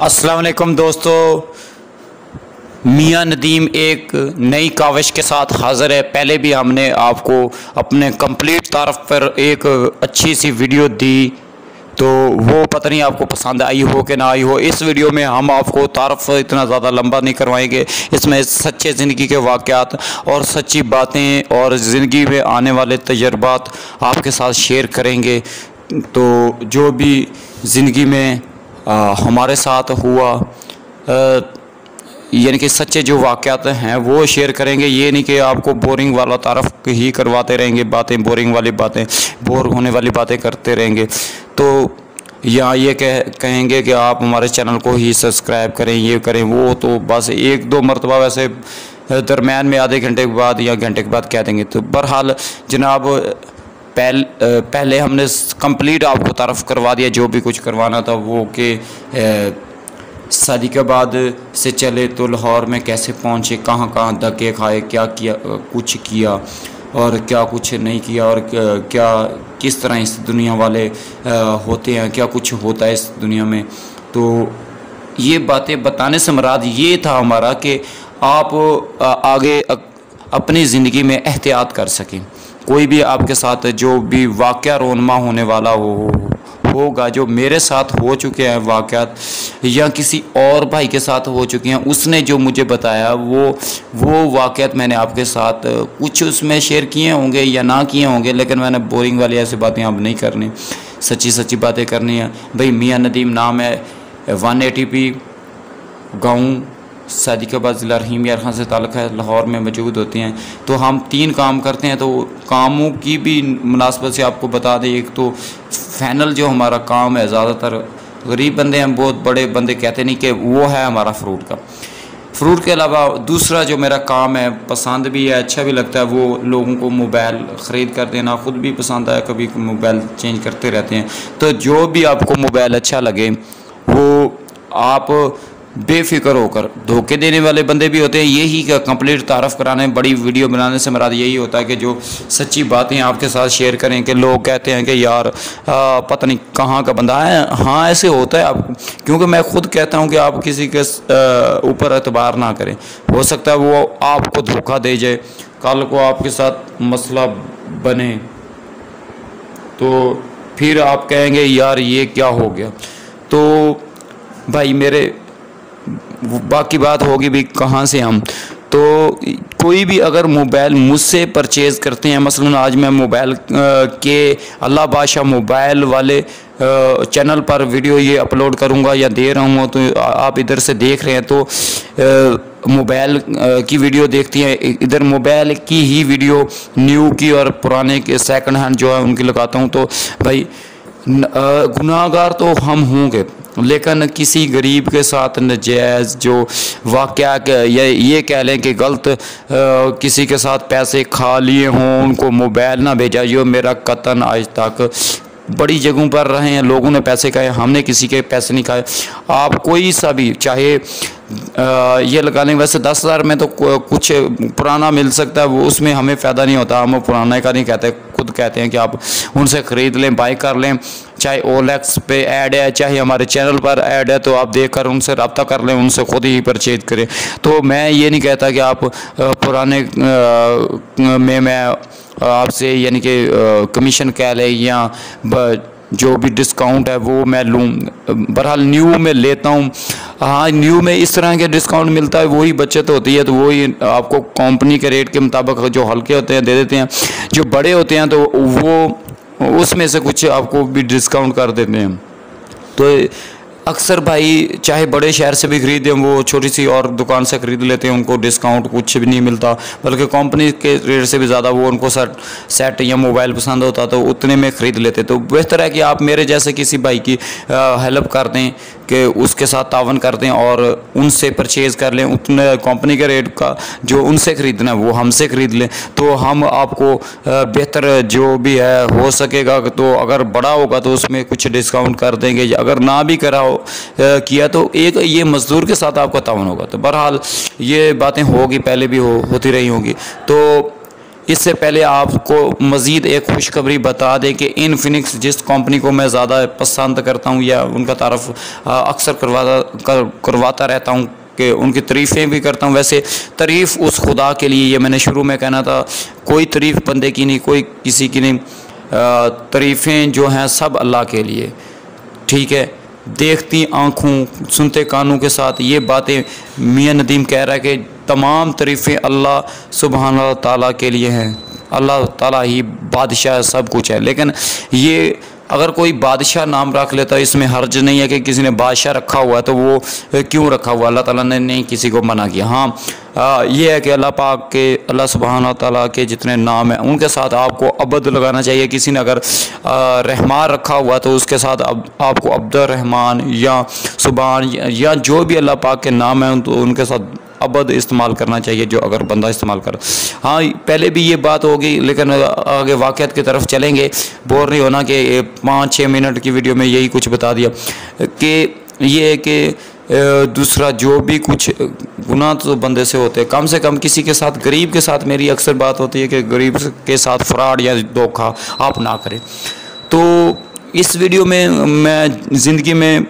अस्सलाम वालेकुम दोस्तों, मियां नदीम एक नई काविश के साथ हाज़िर है। पहले भी हमने आपको अपने कंप्लीट तारफ़ पर एक अच्छी सी वीडियो दी, तो वो पता नहीं आपको पसंद आई हो कि ना आई हो। इस वीडियो में हम आपको तारफ़ इतना ज़्यादा लंबा नहीं करवाएंगे। इसमें सच्चे ज़िंदगी के वाक़यात और सच्ची बातें और ज़िंदगी में आने वाले तजर्बात आपके साथ शेयर करेंगे। तो जो भी ज़िंदगी में हमारे साथ हुआ, यानी कि सच्चे जो वाक़यात हैं वो शेयर करेंगे। ये नहीं कि आपको बोरिंग वाला तारफ़ ही करवाते रहेंगे, बातें बोरिंग वाली बातें, बोर होने वाली बातें करते रहेंगे। तो या ये कहेंगे कि आप हमारे चैनल को ही सब्सक्राइब करें, ये करें वो, तो बस एक दो मरतबा वैसे दरम्यान में आधे घंटे के बाद या घंटे के बाद कह देंगे। तो बहरहाल जनाब, पहले हमने कंप्लीट आपको तारफ़ करवा दिया जो भी कुछ करवाना था वो, कि सादिकाबाद से चले तो लाहौर में कैसे पहुँचे, कहाँ कहाँ धक्के खाए, क्या किया, कुछ किया और क्या कुछ नहीं किया, और क्या किस तरह इस दुनिया वाले होते हैं, क्या कुछ होता है इस दुनिया में। तो ये बातें बताने से मुराद ये था हमारा कि आप आगे अपनी ज़िंदगी में एहतियात कर सकें। कोई भी आपके साथ जो भी वाक़या रोनमा होने वाला होगा, जो मेरे साथ हो चुके हैं वाक़यात या किसी और भाई के साथ हो चुके हैं, उसने जो मुझे बताया वो वाक़यात मैंने आपके साथ कुछ उसमें शेयर किए होंगे या ना किए होंगे, लेकिन मैंने बोरिंग वाली ऐसी बातें अब नहीं करनी, सच्ची बातें करनी है। भाई मियां नदीम नाम है, 180p गाँव, सादिकाबाद ज़िला रहीम यार खान से ताल्लुक़ है, लाहौर में मौजूद होते हैं। तो हम 3 काम करते हैं, तो कामों की भी मुनासबत से आपको बता दें। एक तो फाइनल जो हमारा काम है, ज़्यादातर गरीब बंदे हैं, बहुत बड़े बंदे कहते नहीं, कि वो है हमारा फ्रूट का। फ्रूट के अलावा दूसरा जो मेरा काम है, पसंद भी है, अच्छा भी लगता है, वो लोगों को मोबाइल ख़रीद कर देना। ख़ुद भी पसंद आया, कभी मोबाइल चेंज करते रहते हैं। तो जो भी आपको मोबाइल अच्छा लगे वो आप बेफिक्र होकर, धोखे देने वाले बंदे भी होते हैं, यही का कंप्लीट तारफ़ कराने, बड़ी वीडियो बनाने से मुराद यही होता है कि जो सच्ची बातें आपके साथ शेयर करें। कि लोग कहते हैं कि यार पता नहीं कहाँ का बंदा है। हाँ, ऐसे होता है। आप, क्योंकि मैं खुद कहता हूँ कि आप किसी के ऊपर एतबार ना करें। हो सकता है वो आपको धोखा दे जाए, कल को आपके साथ मसला बने तो फिर आप कहेंगे यार ये क्या हो गया। तो भाई मेरे बाकी बात होगी भी कहाँ से हम, तो कोई भी अगर मोबाइल मुझसे परचेज़ करते हैं, मसलन आज मैं मोबाइल के अल्लाह बादशाह मोबाइल वाले चैनल पर वीडियो ये अपलोड करूँगा या दे रहा हूँ, तो आप इधर से देख रहे हैं तो मोबाइल की वीडियो देखती हैं, इधर मोबाइल की ही वीडियो न्यू की और पुराने के सेकंड हैंड जो है उनकी लगाता हूँ। तो भाई गुनाहगार तो हम होंगे, लेकिन किसी गरीब के साथ नजायज़ जो वाक़या या ये कह लें कि गलत किसी के साथ पैसे खा लिए हों, उनको मोबाइल ना भेजा। जो मेरा कतन आज तक बड़ी जगहों पर रहे हैं, लोगों ने पैसे खाए, हमने किसी के पैसे नहीं खाए। आप कोई सा भी चाहे ये लगा लें, वैसे 10,000 में तो कुछ पुराना मिल सकता है, वो उसमें हमें फ़ायदा नहीं होता। हम पुराने का नहीं कहते, खुद कहते हैं कि आप उनसे ख़रीद लें, बाई कर लें। चाहे OLX पे ऐड है, चाहे हमारे चैनल पर ऐड है, तो आप देखकर उनसे रब्ता कर लें, उनसे ख़ुद ही परचेज करें। तो मैं ये नहीं कहता कि आप पुराने में मैं आपसे यानी कि कमीशन कह लें या जो भी डिस्काउंट है वो मैं लूँ। बहरहाल न्यू में लेता हूँ। हाँ, न्यू में इस तरह के डिस्काउंट मिलता है, वही बचत होती है, तो वही आपको कंपनी के रेट के मुताबिक जो हल्के होते हैं दे देते हैं, जो बड़े होते हैं तो वो उसमें से कुछ आपको भी डिस्काउंट कर देते हैं। तो अक्सर भाई चाहे बड़े शहर से भी ख़रीदें, वो छोटी सी और दुकान से ख़रीद लेते हैं, उनको डिस्काउंट कुछ भी नहीं मिलता, बल्कि कंपनी के रेट से भी ज़्यादा वो उनको सेट या मोबाइल पसंद होता तो उतने में ख़रीद लेते। तो बेहतर है कि आप मेरे जैसे किसी भाई की हेल्प कर दें, कि उसके साथ तावन कर दें और उनसे परचेज़ कर लें, उतने कंपनी के रेट का जो उनसे ख़रीदना है वो हमसे ख़रीद लें। तो हम आपको बेहतर जो भी है हो सकेगा, तो अगर बड़ा होगा तो उसमें कुछ डिस्काउंट कर देंगे, अगर ना भी करा हो किया तो एक ये मज़दूर के साथ आपका तावन होगा। तो बहरहाल ये बातें होगी, पहले भी होती रही होंगी। तो इससे पहले आपको मज़ीद एक खुशखबरी बता दें कि इनफिनिक्स जिस कंपनी को मैं ज़्यादा पसंद करता हूँ या उनका तारफ़ अक्सर करवाता रहता हूँ कि उनकी तारीफ़ें भी करता हूँ, वैसे तारीफ़ उस खुदा के लिए, ये मैंने शुरू में कहना था, कोई तारीफ़ बंदे की नहीं, कोई किसी की नहीं, तारीफ़ें जो हैं सब अल्लाह के लिए। ठीक है, देखती आँखों सुनते कानों के साथ ये बातें मियाँ नदीम कह रहा है कि तमाम तारीफ़ें अल्लाह सुब्हान ताला के लिए हैं, अल्लाह ताला ही बादशाह सब कुछ है। लेकिन ये अगर कोई बादशाह नाम रख लेता है इसमें हर्ज नहीं है कि किसी ने बादशाह रखा हुआ है तो वो क्यों रखा हुआ, अल्लाह ताला ने नहीं किसी को मना किया। हाँ ये है कि अल्लाह पाक के, अल्लाह सुब्हान ताला के जितने नाम हैं उनके साथ आपको अब्द लगाना चाहिए। किसी ने अगर रहमान रखा हुआ तो उसके साथ आपको अब्दुर रहमान या सुभान या जो भी अल्लाह पाक के नाम हैं तो उनके साथ अबद इस्तेमाल करना चाहिए, जो अगर बंदा इस्तेमाल कर। हाँ पहले भी ये बात होगी, लेकिन आगे वाक़यात की तरफ चलेंगे, बोर नहीं होना कि 5-6 मिनट की वीडियो में यही कुछ बता दिया कि ये है कि दूसरा जो भी कुछ गुनाह तो बंदे से होते हैं, कम से कम किसी के साथ, गरीब के साथ मेरी अक्सर बात होती है कि गरीब के साथ फ्रॉड या धोखा आप ना करें। तो इस वीडियो में मैं ज़िंदगी में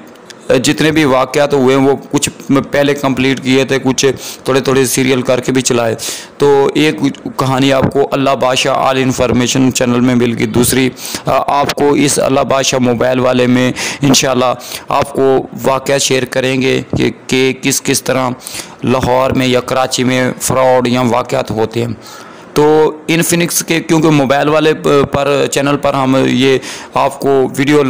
जितने भी वाक़यात हुए वो कुछ पहले कंप्लीट किए थे, कुछ थोड़े थोड़े सीरियल करके भी चलाए। तो एक कहानी आपको अल्लाह बादशाह ऑल इन्फॉर्मेशन चैनल में मिल गई, दूसरी आपको इस अल्लाह बादशाह मोबाइल वाले में इंशाल्लाह आपको वाक़या शेयर करेंगे कि किस किस तरह लाहौर में या कराची में फ़्रॉड या वाक़यात होते हैं। तो इनफिनिक्स के क्योंकि मोबाइल वाले पर चैनल पर हम ये आपको वीडियो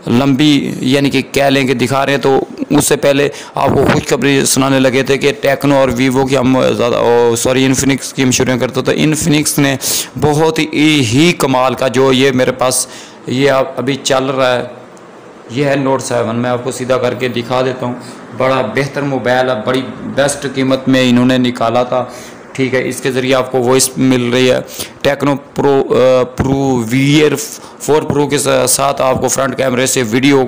लंबी यानी कि कह लें कि दिखा रहे हैं, तो उससे पहले आपको खुशखबरी सुनाने लगे थे कि टेक्नो और वीवो की हम ज़्यादा इनफिनिक्स की मशहूरियाँ करते। तो इनफिनिक्स ने बहुत ही कमाल का, जो ये मेरे पास ये अभी चल रहा है, ये है नोट 7। मैं आपको सीधा करके दिखा देता हूँ, बड़ा बेहतर मोबाइल है, बड़ी बेस्ट कीमत में इन्होंने निकाला था। ठीक है, इसके ज़रिए आपको वॉइस मिल रही है। टेक्नो प्रो वीयर 4 प्रो के साथ आपको फ्रंट कैमरे से वीडियो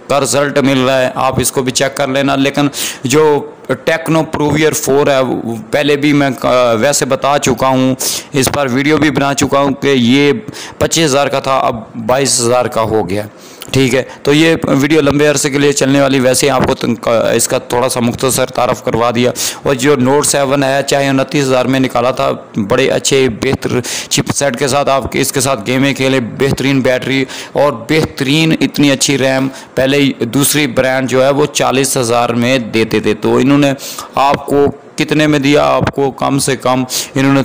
का रिज़ल्ट मिल रहा है, आप इसको भी चेक कर लेना। लेकिन जो टेक्नो प्रो वीयर 4 है पहले भी मैं वैसे बता चुका हूँ, इस पर वीडियो भी बना चुका हूँ कि ये 25,000 का था, अब 22,000 का हो गया। ठीक है, तो ये वीडियो लंबे अरसे के लिए चलने वाली, वैसे ही आपको इसका थोड़ा सा मुख्तसर तारफ़ करवा दिया। और जो नोट 7 है, चाहे 29,000 में निकाला था, बड़े अच्छे बेहतर चिपसेट के साथ आप इसके साथ गेमें खेले, बेहतरीन बैटरी और बेहतरीन इतनी अच्छी रैम। पहले दूसरी ब्रांड जो है वो 40,000 में देते थे, तो इन्होंने आपको कितने में दिया, आपको कम से कम इन्होंने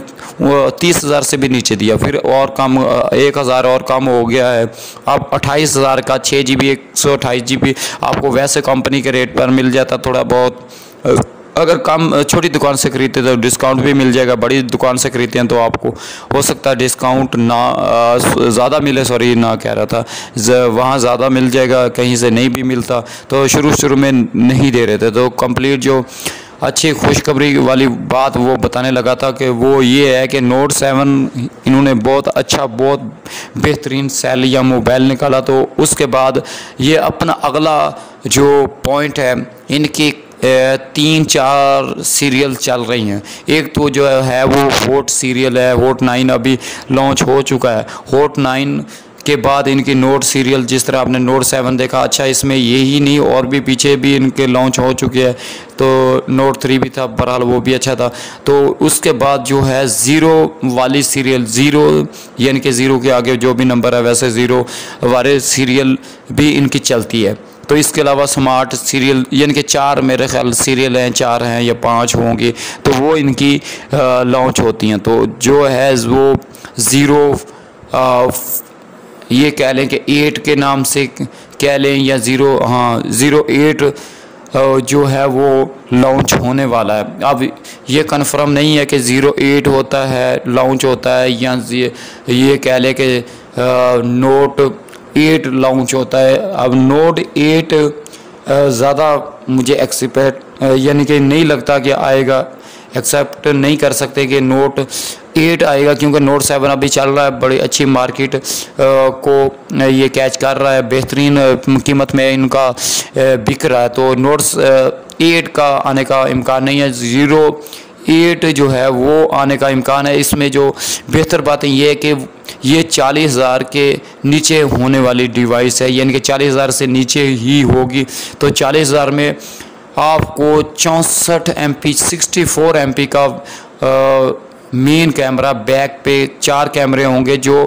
30,000 से भी नीचे दिया, फिर और कम 1,000 और कम हो गया है। अब 28,000 का 6 GB 128 GB आपको वैसे कंपनी के रेट पर मिल जाता। थोड़ा बहुत अगर कम छोटी दुकान से खरीदते तो डिस्काउंट भी मिल जाएगा, बड़ी दुकान से खरीदते हैं तो आपको हो सकता है डिस्काउंट ना ज़्यादा मिले, सॉरी ना कह रहा था, वहाँ ज़्यादा मिल जाएगा, कहीं से नहीं भी मिलता। तो शुरू में नहीं दे रहे थे। तो कंप्लीट जो अच्छी खुशखबरी वाली बात वो बताने लगा था कि वो ये है कि नोट 7 इन्होंने बहुत अच्छा, बहुत बेहतरीन सेल या मोबाइल निकाला। तो उसके बाद ये अपना अगला जो पॉइंट है, इनकी 3-4 सीरियल चल रही हैं। एक तो जो है वो हॉट सीरियल है, हॉट 9 अभी लॉन्च हो चुका है। हॉट 9 के बाद इनकी नोट सीरियल, जिस तरह आपने नोट 7 देखा, अच्छा इसमें यही नहीं और भी पीछे भी इनके लॉन्च हो चुके हैं। तो नोट 3 भी था, बहरहाल वो भी अच्छा था। तो उसके बाद जो है ज़ीरो वाली सीरियल, ज़ीरो यानी कि ज़ीरो के आगे जो भी नंबर है वैसे ज़ीरो वाले सीरियल भी इनकी चलती है। तो इसके अलावा स्मार्ट सीरियल यानी कि 4 मेरे ख्याल सीरियल हैं, 4 हैं या 5 होंगे, तो वो इनकी लॉन्च होती हैं। तो जो है वो ज़ीरो ये कह लें कि 8 के नाम से कह लें या 08 जो है वो लॉन्च होने वाला है। अब ये कन्फर्म नहीं है कि 08 होता है लॉन्च होता है या ये कह लें कि नोट 8 लॉन्च होता है। अब नोट 8 ज़्यादा मुझे एक्सपेक्ट यानी कि नहीं लगता कि आएगा, एक्सेप्ट नहीं कर सकते कि नोट 8 आएगा, क्योंकि नोट 7 अभी चल रहा है, बड़ी अच्छी मार्केट को ये कैच कर रहा है, बेहतरीन कीमत में इनका बिक रहा है। तो नोट 8 का आने का इम्कान नहीं है। 48 जो है वो आने का इम्कान है। इसमें जो बेहतर बातें ये है कि ये 40,000 के नीचे होने वाली डिवाइस है, यानी कि 40,000 से नीचे ही होगी। तो 40,000 में आपको 64 MP 64 MP का मेन कैमरा, बैक पे 4 कैमरे होंगे जो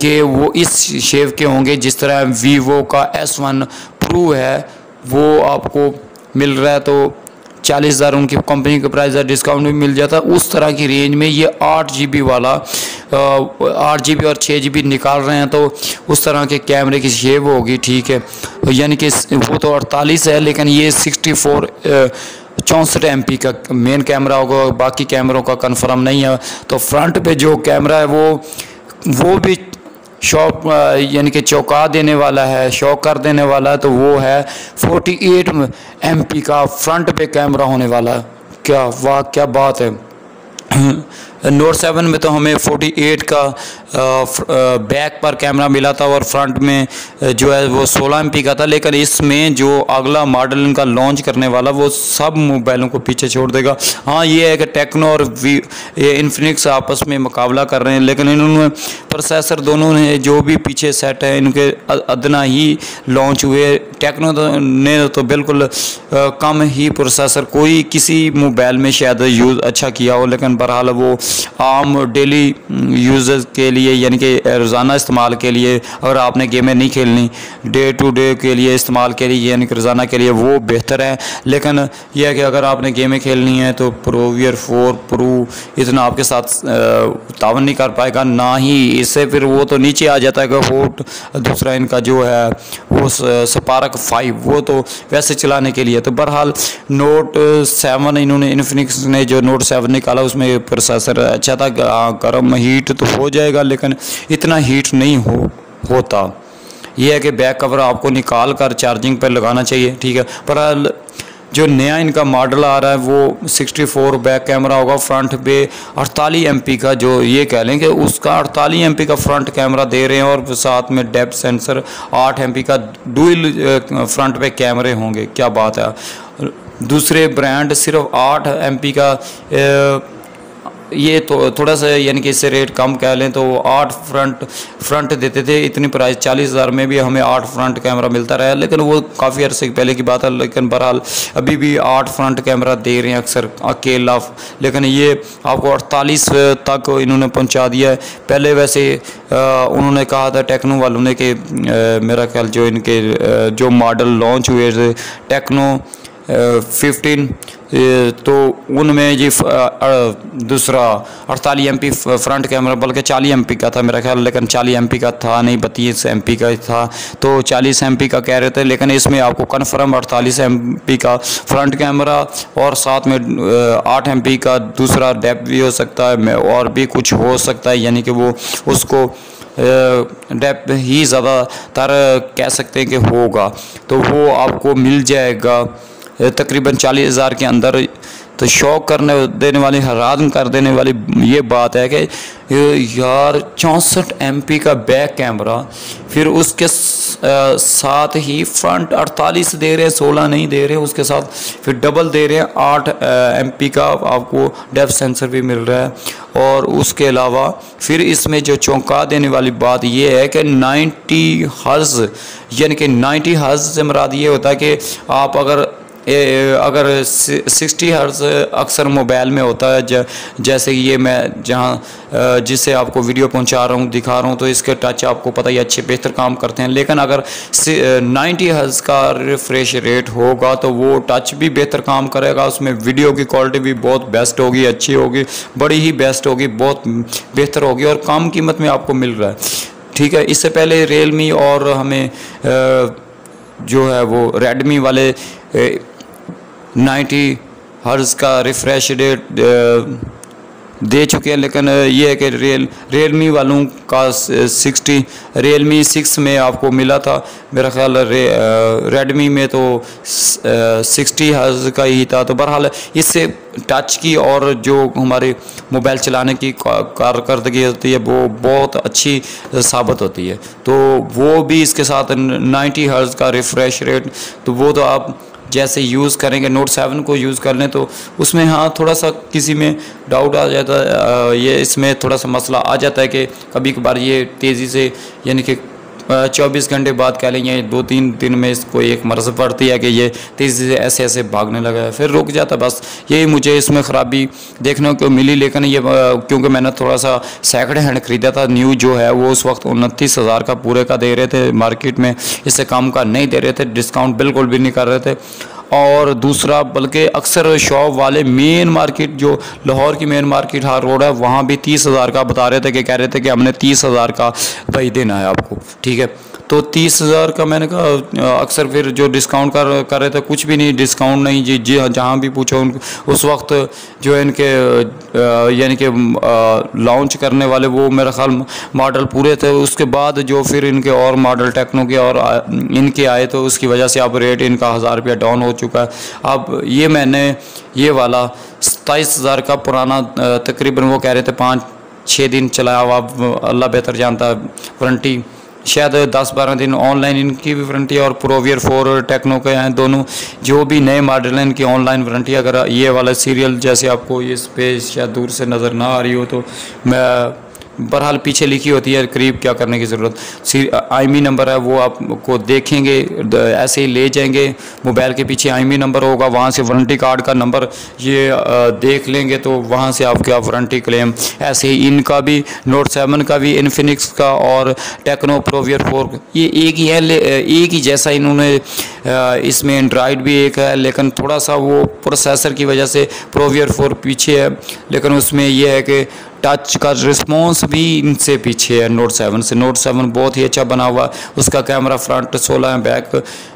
कि वो इस शेप के होंगे जिस तरह वीवो का S1 Pro है वो आपको मिल रहा है। तो 40,000 उनकी कंपनी का प्राइस है, डिस्काउंट भी मिल जाता है। उस तरह की रेंज में ये 8 GB वाला 8 GB और 6 GB निकाल रहे हैं, तो उस तरह के कैमरे की शेप होगी, ठीक है। यानी कि वो तो 48 है, लेकिन ये 64 64 MP का मेन कैमरा होगा, बाकी कैमरों का कंफर्म नहीं है। तो फ्रंट पे जो कैमरा है वो भी शॉक यानी कि चौंका देने वाला है, शॉक कर देने वाला है। तो वो है 48 MP का फ्रंट पे कैमरा होने वाला है। क्या वाह, क्या बात है। नोट 7 में तो हमें 48 का बैक पर कैमरा मिला था और फ्रंट में जो है वो 16 MP का था, लेकिन इसमें जो अगला मॉडल इनका लॉन्च करने वाला वो सब मोबाइलों को पीछे छोड़ देगा। हाँ, ये है कि टेक्नो और इन्फिनिक्स आपस में मुकाबला कर रहे हैं, लेकिन इन्होंने प्रोसेसर दोनों ने जो भी पीछे सेट है इनके अदना ही लॉन्च हुए। टेक्नो ने तो बिल्कुल कम ही प्रोसेसर कोई किसी मोबाइल में शायद यूज़ अच्छा किया हो, लेकिन बहरहाल वो आम डेली यूज़र्स के लिए यानी कि रोज़ाना इस्तेमाल के लिए, अगर आपने गेमें नहीं खेलनी, डे टू डे के लिए इस्तेमाल के लिए यानी कि रोज़ाना के लिए वो बेहतर है। लेकिन यह है कि अगर आपने गेमें खेलनी है तो प्रोवियर 4 Pro इतना आपके साथ तावन नहीं कर पाएगा, ना ही इससे फिर वो तो नीचे आ जाता है कि होट। दूसरा इनका जो है वो स्पार्क 5 वो तो वैसे चलाने के लिए। तो बहरहाल नोट 7 इन्होंने इन्फिनिक्स ने जो नोट 7 निकाला उसमें प्रोसेसर अच्छा था, गर्म हीट तो हो जाएगा लेकिन इतना हीट नहीं होता। यह है कि बैक कवर आपको निकाल कर चार्जिंग पर लगाना चाहिए, ठीक है। पर जो नया इनका मॉडल आ रहा है वो 64 बैक कैमरा होगा, फ्रंट पे 48 MP का, जो ये कह लें कि उसका 48 MP का फ्रंट कैमरा दे रहे हैं और साथ में डेप्थ सेंसर 8 MP का डुअल फ्रंट पे कैमरे होंगे। क्या बात है। दूसरे ब्रांड सिर्फ 8 MP का ये तो थोड़ा सा यानी कि इससे रेट कम कह लें तो 8 फ्रंट देते थे। इतनी प्राइस 40,000 में भी हमें 8 फ्रंट कैमरा मिलता रहा, लेकिन वो काफ़ी अर्से पहले की बात है। लेकिन बहरहाल अभी भी 8 फ्रंट कैमरा दे रहे हैं अक्सर अकेला, लेकिन ये आपको 48 तक इन्होंने पहुंचा दिया है। पहले वैसे उन्होंने कहा था टेक्नो वालों ने कि मेरा ख्याल जो इनके जो मॉडल लॉन्च हुए थे टेक्नो 15 तो उनमें ये दूसरा 48 MP फ्रंट कैमरा बल्कि 40 MP का था मेरा ख्याल, लेकिन 40 MP का था नहीं, 32 MP का था। तो 40 MP का कह रहे थे, लेकिन इसमें आपको कन्फर्म 48 MP का फ्रंट कैमरा और साथ में 8 MP का दूसरा डेप्थ भी हो सकता है और भी कुछ हो सकता है, यानी कि वो उसको डेप्थ ही ज़्यादातर कह सकते हैं कि होगा। तो वो आपको मिल जाएगा तकरीबन 40,000 के अंदर। तो शौक करने देने वाली, हैरान कर देने वाली ये बात है कि यार 64 MP का बैक कैमरा, फिर उसके साथ ही फ्रंट 48 दे रहे हैं, 16 नहीं दे रहे, उसके साथ फिर डबल दे रहे हैं 8 MP का आपको डेप्थ सेंसर भी मिल रहा है। और उसके अलावा फिर इसमें जो चौंका देने वाली बात ये है कि 90 हर्ट्ज़ यानी कि 90 हर्ट्ज़ से मुराद ये होता है कि आप अगर 60 हर्ट्ज़ अक्सर मोबाइल में होता है, जैसे ये मैं जहाँ जिससे आपको वीडियो पहुँचा रहा हूँ, दिखा रहा हूँ, तो इसके टच आपको पता ही अच्छे बेहतर काम करते हैं। लेकिन अगर 90 हर्ट्ज़ का रिफ्रेश रेट होगा तो वो टच भी बेहतर काम करेगा, उसमें वीडियो की क्वालिटी भी बहुत बेस्ट होगी, अच्छी होगी, बड़ी ही बेस्ट होगी, बहुत बेहतर होगी और कम कीमत में आपको मिल रहा है, ठीक है। इससे पहले रियलमी और हमें जो है वो रेडमी वाले 90 हर्ट्ज़ का रिफ्रेश रेट दे चुके हैं, लेकिन ये है कि रियलमी वालों का 60 रियलमी 6 में आपको मिला था मेरा ख्याल, रेडमी में तो 60 हर्ट्ज़ का ही था। तो बहरहाल इससे टच की और जो हमारे मोबाइल चलाने की कारकर्दगी होती है वो बहुत अच्छी साबित होती है। तो वो भी इसके साथ 90 हर्ट्ज़ का रिफ्रेश रेट, तो वो तो आप जैसे यूज़ करेंगे, नोट 7 को यूज़ कर लें तो उसमें हाँ थोड़ा सा किसी में डाउट आ जाता है, ये इसमें थोड़ा सा मसला आ जाता है कि कभी कभार ये तेज़ी से यानी कि 24 घंटे बाद कह लें या 2-3 दिन में इसको एक मर्ज़ पड़ती है कि ये तेज़ी से ऐसे ऐसे भागने लगा है, फिर रुक जाता। बस यही मुझे इसमें ख़राबी देखने को मिली। लेकिन ये क्योंकि मैंने थोड़ा सा सेकंड हैंड ख़रीदा था, न्यू जो है वो उस वक्त 29,000 का पूरे का दे रहे थे मार्केट में, इससे कम का नहीं दे रहे थे, डिस्काउंट बिल्कुल भी नहीं कर रहे थे। और दूसरा बल्कि अक्सर शॉप वाले मेन मार्केट जो लाहौर की मेन मार्केट हार रोड है वहाँ भी 30,000 का बता रहे थे कि कह रहे थे कि हमने 30,000 का भाई देना है आपको, ठीक है। तो 30,000 का मैंने कहा अक्सर फिर जो डिस्काउंट कर रहे थे कुछ भी नहीं, डिस्काउंट नहीं जी जी जहाँ भी पूछो उस वक्त जो इनके यानी कि लॉन्च करने वाले वो मेरा ख्याल मॉडल पूरे थे। उसके बाद जो फिर इनके और मॉडल टेक्नो के और इनके आए तो उसकी वजह से अब रेट इनका 1000 रुपया डाउन हो चुका है। अब ये मैंने ये वाला 27,000 का पुराना तकरीबन वो कह रहे थे 5-6 दिन चलाया हुआ, अल्लाह बेहतर जानता है, वारंटी शायद 10-12 दिन, ऑनलाइन इनकी भी वारंटी और प्रोवियर 4 टेक्नो के हैं दोनों, जो भी नए मॉडल हैं इनकी ऑनलाइन वारंटी। अगर ये वाला सीरियल जैसे आपको इस पे शायद दूर से नज़र ना आ रही हो तो मैं बहरहाल पीछे लिखी होती है, करीब क्या करने की ज़रूरत, IMEI नंबर है वो आपको देखेंगे, ऐसे ही ले जाएंगे, मोबाइल के पीछे IMEI नंबर होगा, वहाँ से वारंटी कार्ड का नंबर ये देख लेंगे तो वहाँ से आपके वारंटी क्लेम। ऐसे ही इनका भी नोट 7 का भी, इन्फिनिक्स का और टेक्नो प्रोवियर 4 ये एक ही है, एक ही जैसा इन्होंने इसमें एंड्रॉयड भी एक है, लेकिन थोड़ा सा वो प्रोसेसर की वजह से प्रोवियर 4 पीछे है, लेकिन उसमें यह है कि टच का रिस्पॉन्स भी इनसे पीछे है नोट 7 से। नोट 7 बहुत ही अच्छा बना हुआ, उसका कैमरा फ्रंट 16 है, बैक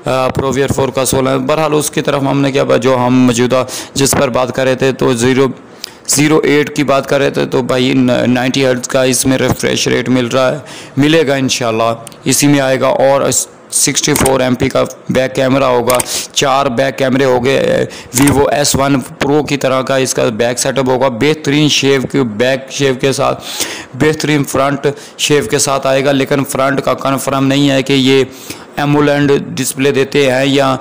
प्रोवियर 4 का 16 है। बहरहाल उसकी तरफ हमने क्या जो हम मौजूदा जिस पर बात कर रहे थे तो 0.08 की बात कर रहे थे तो भाई 90 हर्ट्ज़ का इसमें रिफ्रेश रेट मिल रहा है, मिलेगा इंशाल्लाह इसी में आएगा। और 64 MP का बैक कैमरा होगा, 4 बैक कैमरे हो गए, Vivo S1 Pro की तरह का इसका बैक सेटअप होगा, बेहतरीन शेव के बैक शेव के साथ, बेहतरीन फ्रंट शेव के साथ आएगा। लेकिन फ्रंट का कन्फर्म नहीं है कि ये एमोलेड डिस्प्ले देते हैं या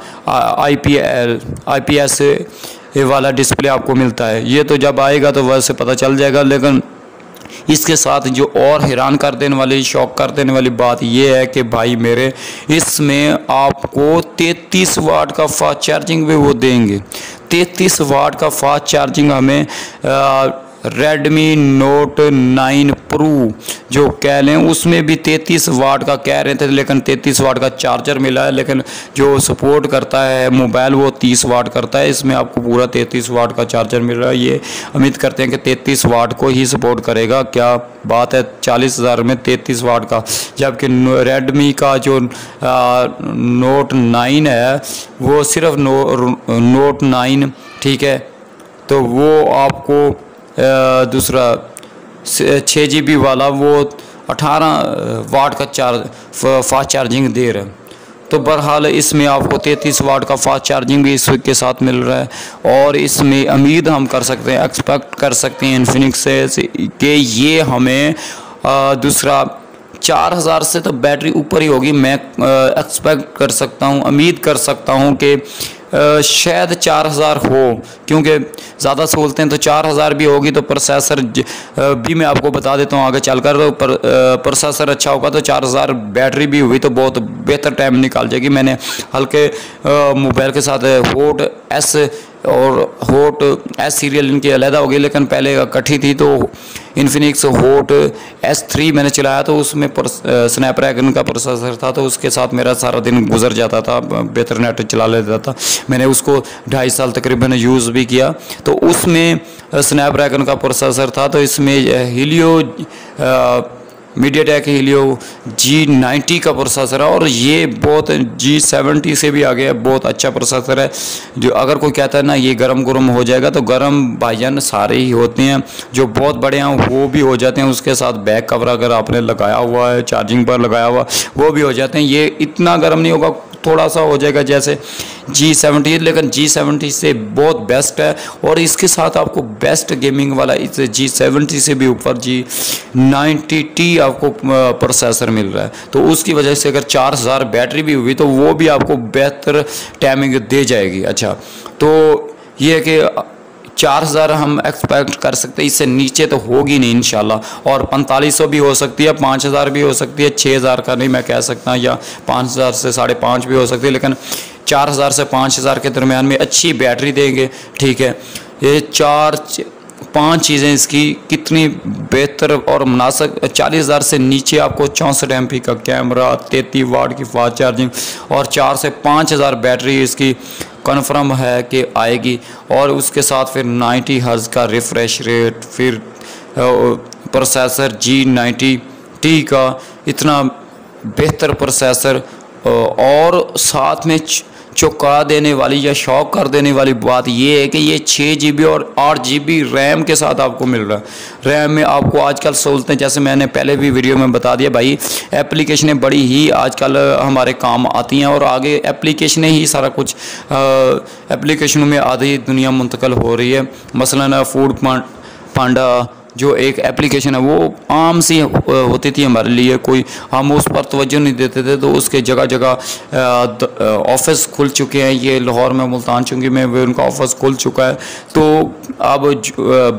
IPS वाला डिस्प्ले आपको मिलता है, ये तो जब आएगा तो वैसे पता चल जाएगा। लेकिन इसके साथ जो और हैरान कर देने वाली, शॉक कर देने वाली बात यह है कि भाई मेरे इसमें आपको 33 वाट का फास्ट चार्जिंग भी वो देंगे। 33 वाट का फास्ट चार्जिंग हमें रेडमी नोट 9 प्रो जो कह लें उसमें भी 33 वाट का कह रहे थे, लेकिन 33 वाट का चार्जर मिला है, लेकिन जो सपोर्ट करता है मोबाइल वो 30 वाट करता है। इसमें आपको पूरा 33 वाट का चार्जर मिल रहा है। ये उम्मीद करते हैं कि 33 वाट को ही सपोर्ट करेगा। क्या बात है, 40,000 में 33 वाट का, जबकि रेडमी का जो नोट 9 है वो सिर्फ नोट 9, ठीक है, तो वो आपको दूसरा 6 GB वाला वो 18 वाट का फास्ट चार्जिंग दे रहा है। तो बहरहाल इसमें आपको 33 वाट का फास्ट चार्जिंग भी इसके साथ मिल रहा है। और इसमें उम्मीद हम कर सकते हैं, एक्सपेक्ट कर सकते हैं इन्फिनिक्स से कि ये हमें दूसरा 4000 से तो बैटरी ऊपर ही होगी। मैं एक्सपेक्ट कर सकता हूँ, उम्मीद कर सकता हूँ कि शायद 4000 हो, क्योंकि ज़्यादा सहूलतें तो 4000 भी होगी तो प्रोसेसर भी मैं आपको बता देता हूँ आगे चलकर, प्रोसेसर अच्छा होगा तो 4000 बैटरी भी हुई तो बहुत बेहतर टाइम निकाल जाएगी। मैंने हल्के मोबाइल के साथ होट S और होट S सीरियल इनकी अलहदा होगी, लेकिन पहले इकट्ठी थी तो इन्फिनिक्स होट S3 मैंने चलाया तो उसमें स्नैपड्रैगन का प्रोसेसर था, तो उसके साथ मेरा सारा दिन गुजर जाता था, बेहतर नेट चला लेता था। मैंने उसको 2.5 साल तकरीबन यूज़ भी किया, तो उसमें स्नैपड्रैगन का प्रोसेसर था। तो इसमें हीलियो मीडियाटेक हीलियो G90 का प्रोसेसर है और ये बहुत G70 से भी आगे है, बहुत अच्छा प्रोसेसर है। जो अगर कोई कहता है ना ये गरम हो जाएगा, तो गरम भाईजान सारे ही होते हैं, जो बहुत बड़े हैं वो भी हो जाते हैं। उसके साथ बैक कवर अगर आपने लगाया हुआ है, चार्जिंग पर लगाया हुआ वो भी हो जाते हैं। ये इतना गर्म नहीं होगा, थोड़ा सा हो जाएगा जैसे G70, लेकिन G70 से बहुत बेस्ट है। और इसके साथ आपको बेस्ट गेमिंग वाला इस G70 से भी ऊपर G90T आपको प्रोसेसर मिल रहा है। तो उसकी वजह से अगर 4000 बैटरी भी हुई तो वो भी आपको बेहतर टाइमिंग दे जाएगी। अच्छा, तो ये है कि 4000 हम एक्सपेक्ट कर सकते हैं, इससे नीचे तो होगी नहीं इंशाल्लाह। और 4500 भी हो सकती है, 5000 भी हो सकती है, 6000 का नहीं मैं कह सकता, या 5000 से 5.5 भी हो सकती है, लेकिन 4000 से 5000 के दरमियान में अच्छी बैटरी देंगे। ठीक है, ये 4-5 चीज़ें इसकी कितनी बेहतर और मुनासिब। 40,000 से नीचे आपको 64 MP का कैमरा, 33 वाट की फास्ट चार्जिंग और 4 से 5,000 बैटरी इसकी कन्फर्म है कि आएगी। और उसके साथ फिर 90 हर्ट्ज़ का रिफ़्रेश रेट, फिर प्रोसेसर G90T का इतना बेहतर प्रोसेसर, और साथ में चौंका देने वाली या शॉक कर देने वाली बात यह है कि ये 6 GB और 8 GB रैम के साथ आपको मिल रहा है। रैम में आपको आजकल सहूलतें, जैसे मैंने पहले भी वीडियो में बता दिया भाई, एप्लीकेशनें बड़ी ही आजकल हमारे काम आती हैं और आगे एप्लीकेशनें ही सारा कुछ एप्लीकेशनों में आधी दुनिया मुंतकिल हो रही है। मसलन फूड पांडा जो एक एप्लीकेशन है वो आम सी होती थी हमारे लिए, कोई हम उस पर तवज्जो नहीं देते थे, तो उसके जगह जगह ऑफिस खुल चुके हैं। ये लाहौर में, मुल्तान चुंगी में भी उनका ऑफिस खुल चुका है। तो अब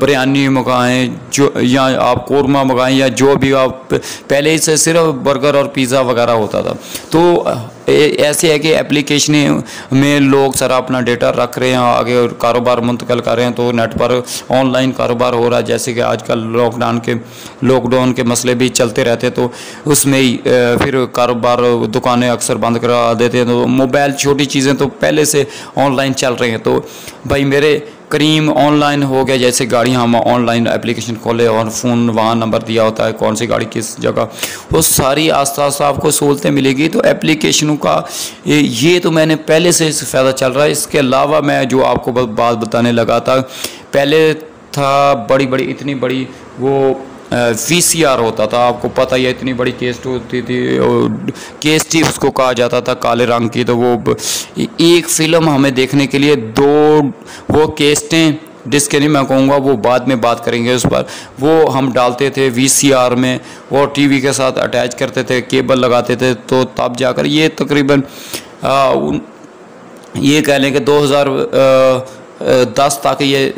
बिरयानी मंगाएं जो, या आप कौरमा मंगाएं, या जो भी आप, पहले से सिर्फ बर्गर और पिज़्ज़ा वगैरह होता था। तो ऐसे है कि एप्लीकेशन में लोग सारा अपना डेटा रख रहे हैं, आगे कारोबार मुंतकिल कर रहे हैं, तो नेट पर ऑनलाइन कारोबार हो रहा है। जैसे कि आजकल लॉकडाउन के मसले भी चलते रहते हैं, तो उसमें ही फिर कारोबार, दुकानें अक्सर बंद करा देते हैं। तो मोबाइल, छोटी चीज़ें तो पहले से ऑनलाइन चल रही हैं। तो भाई मेरे करीम ऑनलाइन हो गया, जैसे गाड़ी हम ऑनलाइन एप्लीकेशन खोले और फ़ोन वहाँ नंबर दिया होता है कौन सी गाड़ी किस जगह, वो सारी आस्ता आस्ता आपको सहूलतें मिलेगी। तो एप्लीकेशनों का ये तो मैंने पहले से फ़ायदा चल रहा है। इसके अलावा मैं जो आपको बात बताने लगा था, पहले था बड़ी इतनी बड़ी वो VCR होता था, आपको पता ही है, इतनी बड़ी केस्ट होती थी, केस्ट ही उसको कहा जाता था, काले रंग की। तो वो एक फ़िल्म हमें देखने के लिए 2 वो केस्टें, डिस्क नहीं मैं कहूँगा, वो बाद में बात करेंगे उस पर, वो हम डालते थे VCR में और टीवी के साथ अटैच करते थे, केबल लगाते थे, तो तब जाकर ये तकरीबन ये कह लें कि 2010 तक, ये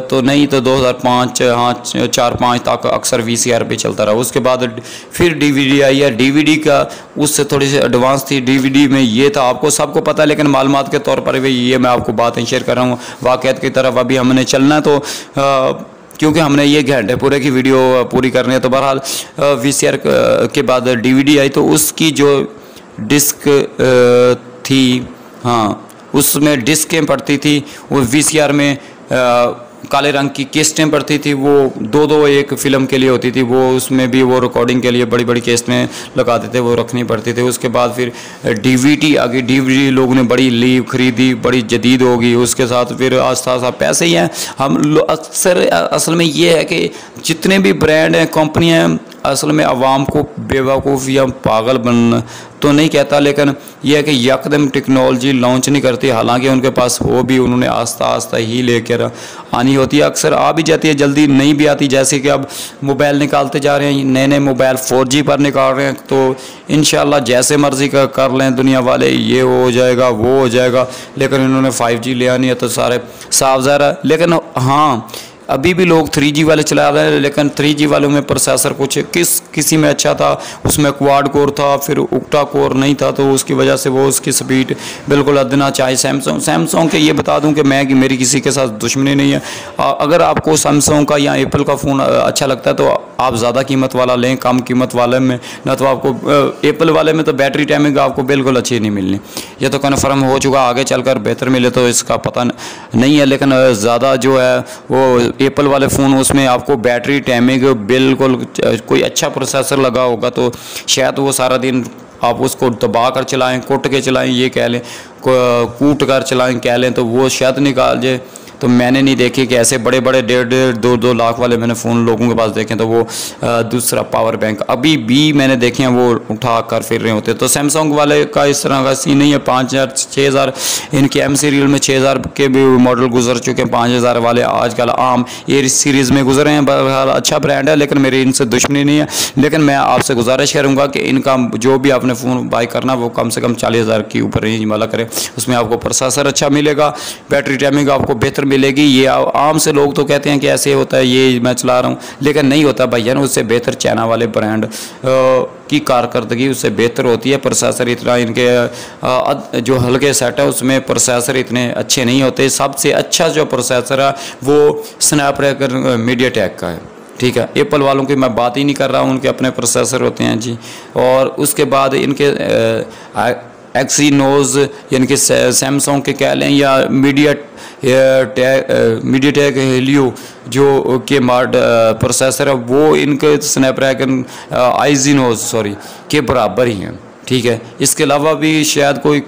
तो नहीं तो 2005, हाँ 4-5 तक अक्सर VCR पे चलता रहा। उसके बाद फिर DVD आई है। DVD का उससे थोड़ी सी एडवांस थी। DVD में ये था, आपको सबको पता है, लेकिन मालूमात के तौर पर भी ये मैं आपको बातें शेयर कर रहा हूँ। वाक़यात की तरफ अभी हमने चलना है, तो क्योंकि हमने ये घंटे पूरे की वीडियो पूरी करनी है। तो बहरहाल VCR के बाद DVD आई, तो उसकी जो डिस्क थी, हाँ उसमें डिस्कें पड़ती थी, वो VCR में काले रंग की केस्टें पड़ती थी, वो 2-2 एक फ़िल्म के लिए होती थी, वो उसमें भी वो रिकॉर्डिंग के लिए बड़ी केस्टें लगाते थे, वो रखनी पड़ती थी। उसके बाद फिर DVD आ गई। DVD लोगों ने बड़ी ली, खरीदी, बड़ी जदीद होगी। उसके साथ फिर आस्ता पैसे ही हैं। हम अक्सर असल में ये है कि जितने भी ब्रांड हैं, कंपनियाँ हैं, असल में आवाम को बेवकूफ़ या पागल बनना तो नहीं कहता, लेकिन यह है कि यकदम टेक्नोलॉजी लॉन्च नहीं करती, हालांकि उनके पास हो भी, उन्होंने आस्ता ही लेकर आनी होती है। अक्सर आ भी जाती है, जल्दी नहीं भी आती। जैसे कि अब मोबाइल निकालते जा रहे हैं, नए मोबाइल 4G पर निकाल रहे हैं, तो इंशाल्लाह जैसे मर्ज़ी का कर लें दुनिया वाले, ये हो जाएगा वो हो जाएगा, लेकिन इन्होंने 5G ले आनी है, तो सारे साफ ज़ाहिर है। लेकिन हाँ, अभी भी लोग 3G वाले चला रहे हैं, लेकिन 3G वालों में प्रोसेसर कुछ किसी में अच्छा था, उसमें क्वाड कोर था, फिर उक्टा कोर नहीं था, तो उसकी वजह से वो उसकी स्पीड बिल्कुल अदना। चाहे सैमसंग के ये बता दूं कि मेरी किसी के साथ दुश्मनी नहीं है। अगर आपको सैमसंग का या एप्पल का फ़ोन अच्छा लगता है तो आप ज़्यादा कीमत वाला लें, कम कीमत वाले में ना, तो आपको एप्पल वाले में तो बैटरी टाइमिंग आपको बिल्कुल अच्छी नहीं मिलनी। ये तो कन्फर्म हो चुका, आगे चलकर बेहतर मिले तो इसका पता नहीं है, लेकिन ज़्यादा जो है वो एप्पल वाले फ़ोन, उसमें आपको बैटरी टाइमिंग बिल्कुल, कोई अच्छा प्रोसेसर लगा होगा तो शायद वो सारा दिन आप उसको दबा कर चलाएं, कुट के चलाएं, ये कह लें, कूट कर चलाएं कह लें, तो वो शायद निकाल जाए। तो मैंने नहीं देखी कि ऐसे बड़े बड़े 1.5-2 लाख वाले मैंने फ़ोन लोगों के पास देखे, तो वो दूसरा पावर बैंक अभी भी मैंने देखे हैं वो उठा कर फिर रहे होते। तो सैमसंग वाले का इस तरह का सीन नहीं है। 5000 6000 इनके एम सीरीज में 6000 के भी मॉडल गुजर चुके हैं, 5000 वाले आजकल आम ए सीरीज़ में गुजरे हैं। बहरहाल अच्छा ब्रांड है, लेकिन मेरी इनसे दुश्मनी नहीं है। लेकिन मैं आपसे गुजारिश करूँगा कि इनका जो भी आपने फ़ोन बाई करना वो कम से कम 40,000 के ऊपर रेंज वाला करें। उसमें आपको प्रोसेसर अच्छा मिलेगा, बैटरी टाइमिंग आपको बेहतर मिलेगी। ये आम से लोग तो कहते हैं कि ऐसे होता है, ये मैं चला रहा हूँ, लेकिन नहीं होता भैया। उससे बेहतर चाइना वाले ब्रांड की कारकर्दगी उससे बेहतर होती है। प्रोसेसर इतना इनके जो हल्के सेट है उसमें प्रोसेसर इतने अच्छे नहीं होते। सबसे अच्छा जो प्रोसेसर है वो स्नैपड्रैगन मीडियाटेक का है, ठीक है। एप्पल वालों की मैं बात ही नहीं कर रहा हूँ, उनके अपने प्रोसेसर होते हैं जी। और उसके बाद इनके एक्सीनोज यानी कि सैमसंग के कह लें या मीडियाटेक हेलियो जो के प्रोसेसर है वो इनके स्नैपड्रैगन एक्सीनोज के बराबर ही हैं, ठीक है। इसके अलावा भी शायद कोई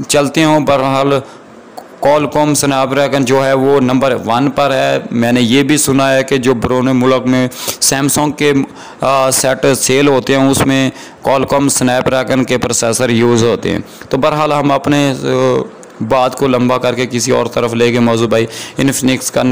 चलते हों। बहरहाल कॉलकॉम स्नैपड्रैगन जो है वो नंबर 1 पर है। मैंने ये भी सुना है कि जो बरूने मुल्क में सैमसंग के सेट सेल होते हैं उसमें कॉलकॉम स्नैपड्रैगन के प्रोसेसर यूज़ होते हैं। तो बहरहाल हम अपने बात को लंबा करके किसी और तरफ लेके मौजू भाई, इन्फिनिक्स का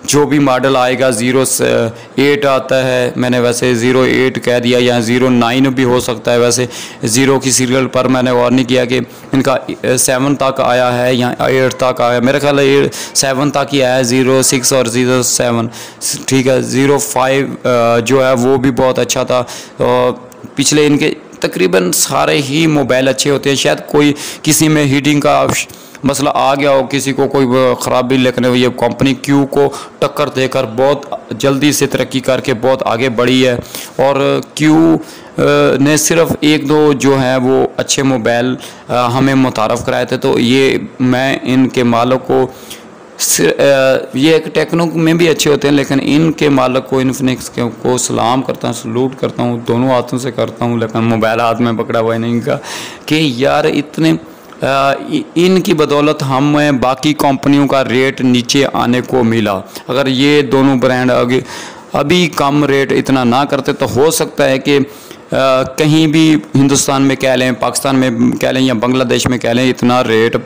जो भी मॉडल आएगा 08 आता है, मैंने वैसे 08 कह दिया, या 09 भी हो सकता है। वैसे 0 की सीरियल पर मैंने और नहीं किया कि इनका 7 तक आया है या 8 तक आया, मेरा ख्याल है 7 तक ही आया है, 06 और 07, ठीक है। 05 जो है वो भी बहुत अच्छा था। पिछले इनके तकरीबन सारे ही मोबाइल अच्छे होते हैं। शायद कोई किसी में हीटिंग का मसला आ गया हो, किसी को कोई ख़राबी, लेकिन ये कंपनी क्यू को टक्कर देकर बहुत जल्दी से तरक्की करके बहुत आगे बढ़ी है। और क्यू ने सिर्फ 1-2 जो हैं वो अच्छे मोबाइल हमें मुतारफ़ कराए थे। तो ये मैं इनके मालों को ये एक टेक्नो में भी अच्छे होते हैं, लेकिन इनके मालिक को इन्फिनिक्स को सलाम करता हूँ, सलूट करता हूँ, दोनों हाथों से करता हूँ। लेकिन मोबाइल हाथ में पकड़ा हुआ नहीं का कि यार इतने इनकी बदौलत हमें बाकी कंपनियों का रेट नीचे आने को मिला। अगर ये दोनों ब्रांड अभी कम रेट इतना ना करते तो हो सकता है कि कहीं भी हिंदुस्तान में कह लें, पाकिस्तान में कह लें या बांग्लादेश में कह लें, इतना रेट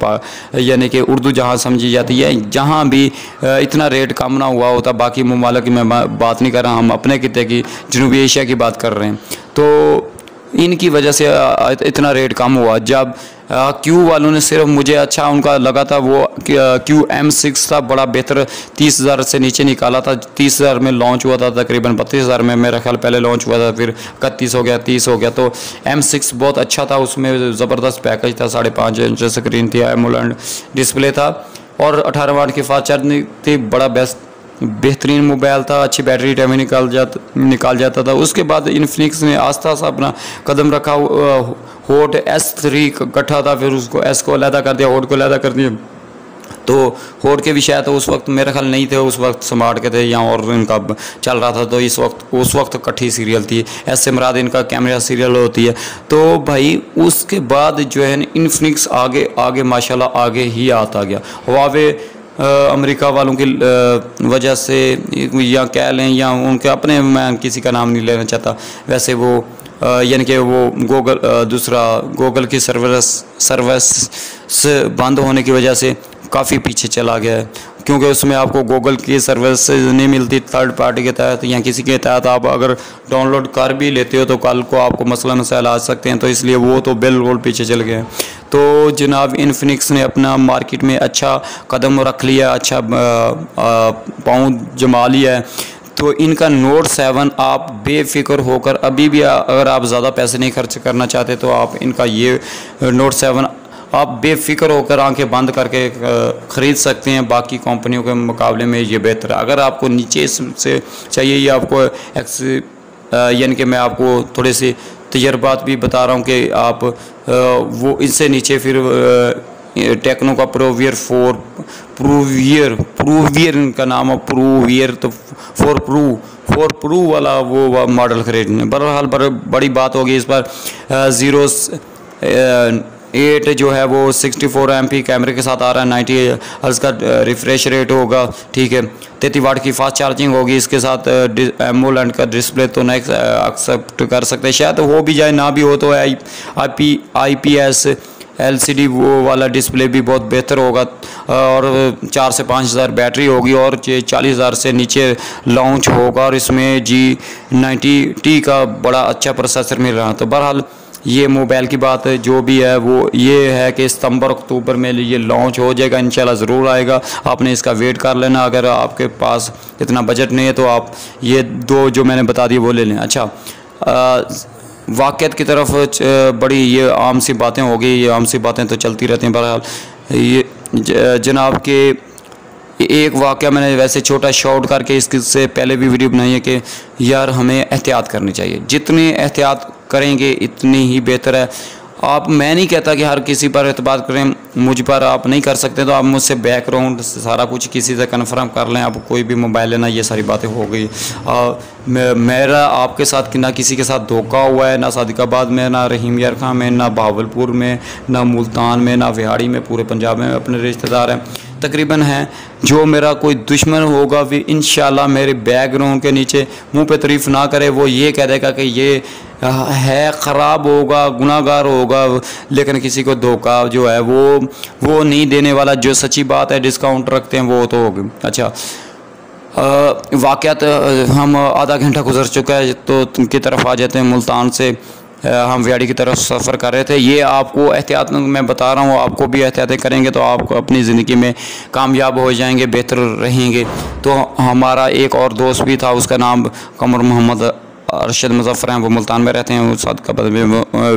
यानी कि उर्दू जहाँ समझी जाती है, जहाँ भी इतना रेट कम ना हुआ होता। बाकी ममालिक की मैं बात नहीं कर रहा, हम अपने खिते की जनूबी एशिया की बात कर रहे हैं। तो इनकी वजह से इतना रेट कम हुआ। जब क्यू वालों ने सिर्फ मुझे अच्छा उनका लगा था वो क्यू M6 था, बड़ा बेहतर 30,000 से नीचे निकाला था। 30,000 में लॉन्च हुआ था, तकरीबन 32,000 में मेरा ख्याल पहले लॉन्च हुआ था, फिर 31 हो गया, 30 हो गया। तो M6 बहुत अच्छा था, उसमें ज़बरदस्त पैकेज था, 5.5 इंच स्क्रीन थी, एमोलेड डिस्प्ले था और 18 वाट की फास्ट चार्जिंग थी। बड़ा बेहतरीन मोबाइल था, अच्छी बैटरी टाइम निकाल जाता था। उसके बाद इन्फिनिक्स ने आस्ता आस्ता अपना कदम रखा। होट S3 कट्ठा था, फिर उसको S को अलहदा कर दिया, होट को अलहदा कर दिया। तो होट के भी शायद तो उस वक्त मेरा ख्याल नहीं थे, उस वक्त स्मार्ट के थे या और इनका चल रहा था। तो उस वक्त कट्ठी सीरियल थी। S से मुराद इनका कैमरा सीरियल होती है। तो भाई उसके बाद जो है इन्फिनिक्स आगे माशाल्लाह आगे ही आता गया। हुआवे अमेरिका वालों की वजह से या कह लें या उनके अपने, मैं किसी का नाम नहीं लेना चाहता, वैसे वो यानी कि वो गूगल की सर्विस बंद होने की वजह से काफ़ी पीछे चला गया है, क्योंकि उसमें आपको गूगल की सर्विस नहीं मिलती थर्ड पार्टी के तहत या किसी के तहत। आप अगर डाउनलोड कर भी लेते हो तो कल को आपको मसला मसाइल आ सकते हैं, तो इसलिए वो तो बिल्कुल पीछे चल गए। तो जनाब इन्फिनिक्स ने अपना मार्केट में अच्छा कदम रख लिया, अच्छा पाँव जमा लिया है। तो इनका नोट 7 आप बेफिक्र होकर अभी भी, अगर आप ज़्यादा पैसे नहीं खर्च करना चाहते तो आप इनका ये नोट 7 आप बेफिक्र होकर आंखें बंद करके ख़रीद सकते हैं। बाकी कंपनियों के मुकाबले में ये बेहतर है। अगर आपको नीचे से चाहिए या आपको यानी कि मैं आपको थोड़े से तजर्बात भी बता रहा हूँ कि आप वो इससे नीचे फिर टेक्नो का प्रूवियर का नाम है, प्रूवियर, तो 4 प्रू वाला वो मॉडल खरीदने। बहरहाल बड़ी बात होगी इस पर। 8 जो है वो 64 MP कैमरे के साथ आ रहा है, 90 हर्ट्ज का रिफ्रेश रेट होगा, ठीक है। 33 वाट की फास्ट चार्जिंग होगी, इसके साथ एमोलेड का डिस्प्ले तो नेक्स्ट एक्सेप्ट कर सकते हैं, शायद हो भी जाए, ना भी हो तो IPS LCD वो वाला डिस्प्ले भी बहुत बेहतर होगा, और 4 से 5 हज़ार बैटरी होगी, और 40,000 से नीचे लॉन्च होगा, और इसमें G90T का बड़ा अच्छा प्रोसेसर मिल रहा है। तो बहरहाल ये मोबाइल की बात है, जो भी है वो ये है कि सितंबर अक्टूबर में ये लॉन्च हो जाएगा, इंशाल्लाह ज़रूर आएगा। आपने इसका वेट कर लेना, अगर आपके पास इतना बजट नहीं है तो आप ये 2 जो मैंने बता दिए वो ले लें। अच्छा, वाक़ियत की तरफ बड़ी ये आम सी बातें हो गई, ये आम सी बातें तो चलती रहती हैं। बहरहाल ये जनाब के एक वाक़या मैंने वैसे छोटा शॉर्ट करके इससे पहले भी वीडियो बनाई है कि यार हमें एहतियात करनी चाहिए, जितनी एहतियात करेंगे इतनी ही बेहतर है। मैं नहीं कहता कि हर किसी पर एतबार करें, मुझ पर आप नहीं कर सकते तो आप मुझसे बैकग्राउंड सारा कुछ किसी से कन्फर्म कर लें। आप कोई भी मोबाइल लेना, ये सारी बातें हो गई। मेरा आपके साथ ना किसी के साथ धोखा हुआ है, ना सादिकाबाद में, ना रहीम यार खां में, ना भावलपुर में, ना मुल्तान में, ना विहाड़ी में, पूरे पंजाब में अपने रिश्तेदार हैं तकरीबन हैं। जो मेरा कोई दुश्मन होगा भी इंशाल्लाह मेरे बैकग्राउंड के नीचे मुंह पे तारीफ़ ना करे, वो ये कह देगा कि ये है ख़राब होगा, गुनाहगार होगा, लेकिन किसी को धोखा जो है वो नहीं देने वाला। जो सच्ची बात है डिस्काउंट रखते हैं वो तो होगी। अच्छा, वाक़यात हम आधा घंटा गुजर चुका है तो की तरफ आ जाते हैं। मुल्तान से हम विहाड़ी की तरफ सफ़र कर रहे थे। ये आपको एहतियात मैं बता रहा हूँ, आपको भी एहतियातें करेंगे तो आपको अपनी ज़िंदगी में कामयाब हो जाएंगे, बेहतर रहेंगे। तो हमारा एक और दोस्त भी था, उसका नाम कमर मोहम्मद अरशद मुजफ्फर हैं, वो मुल्तान में रहते हैं, सादिकाबाद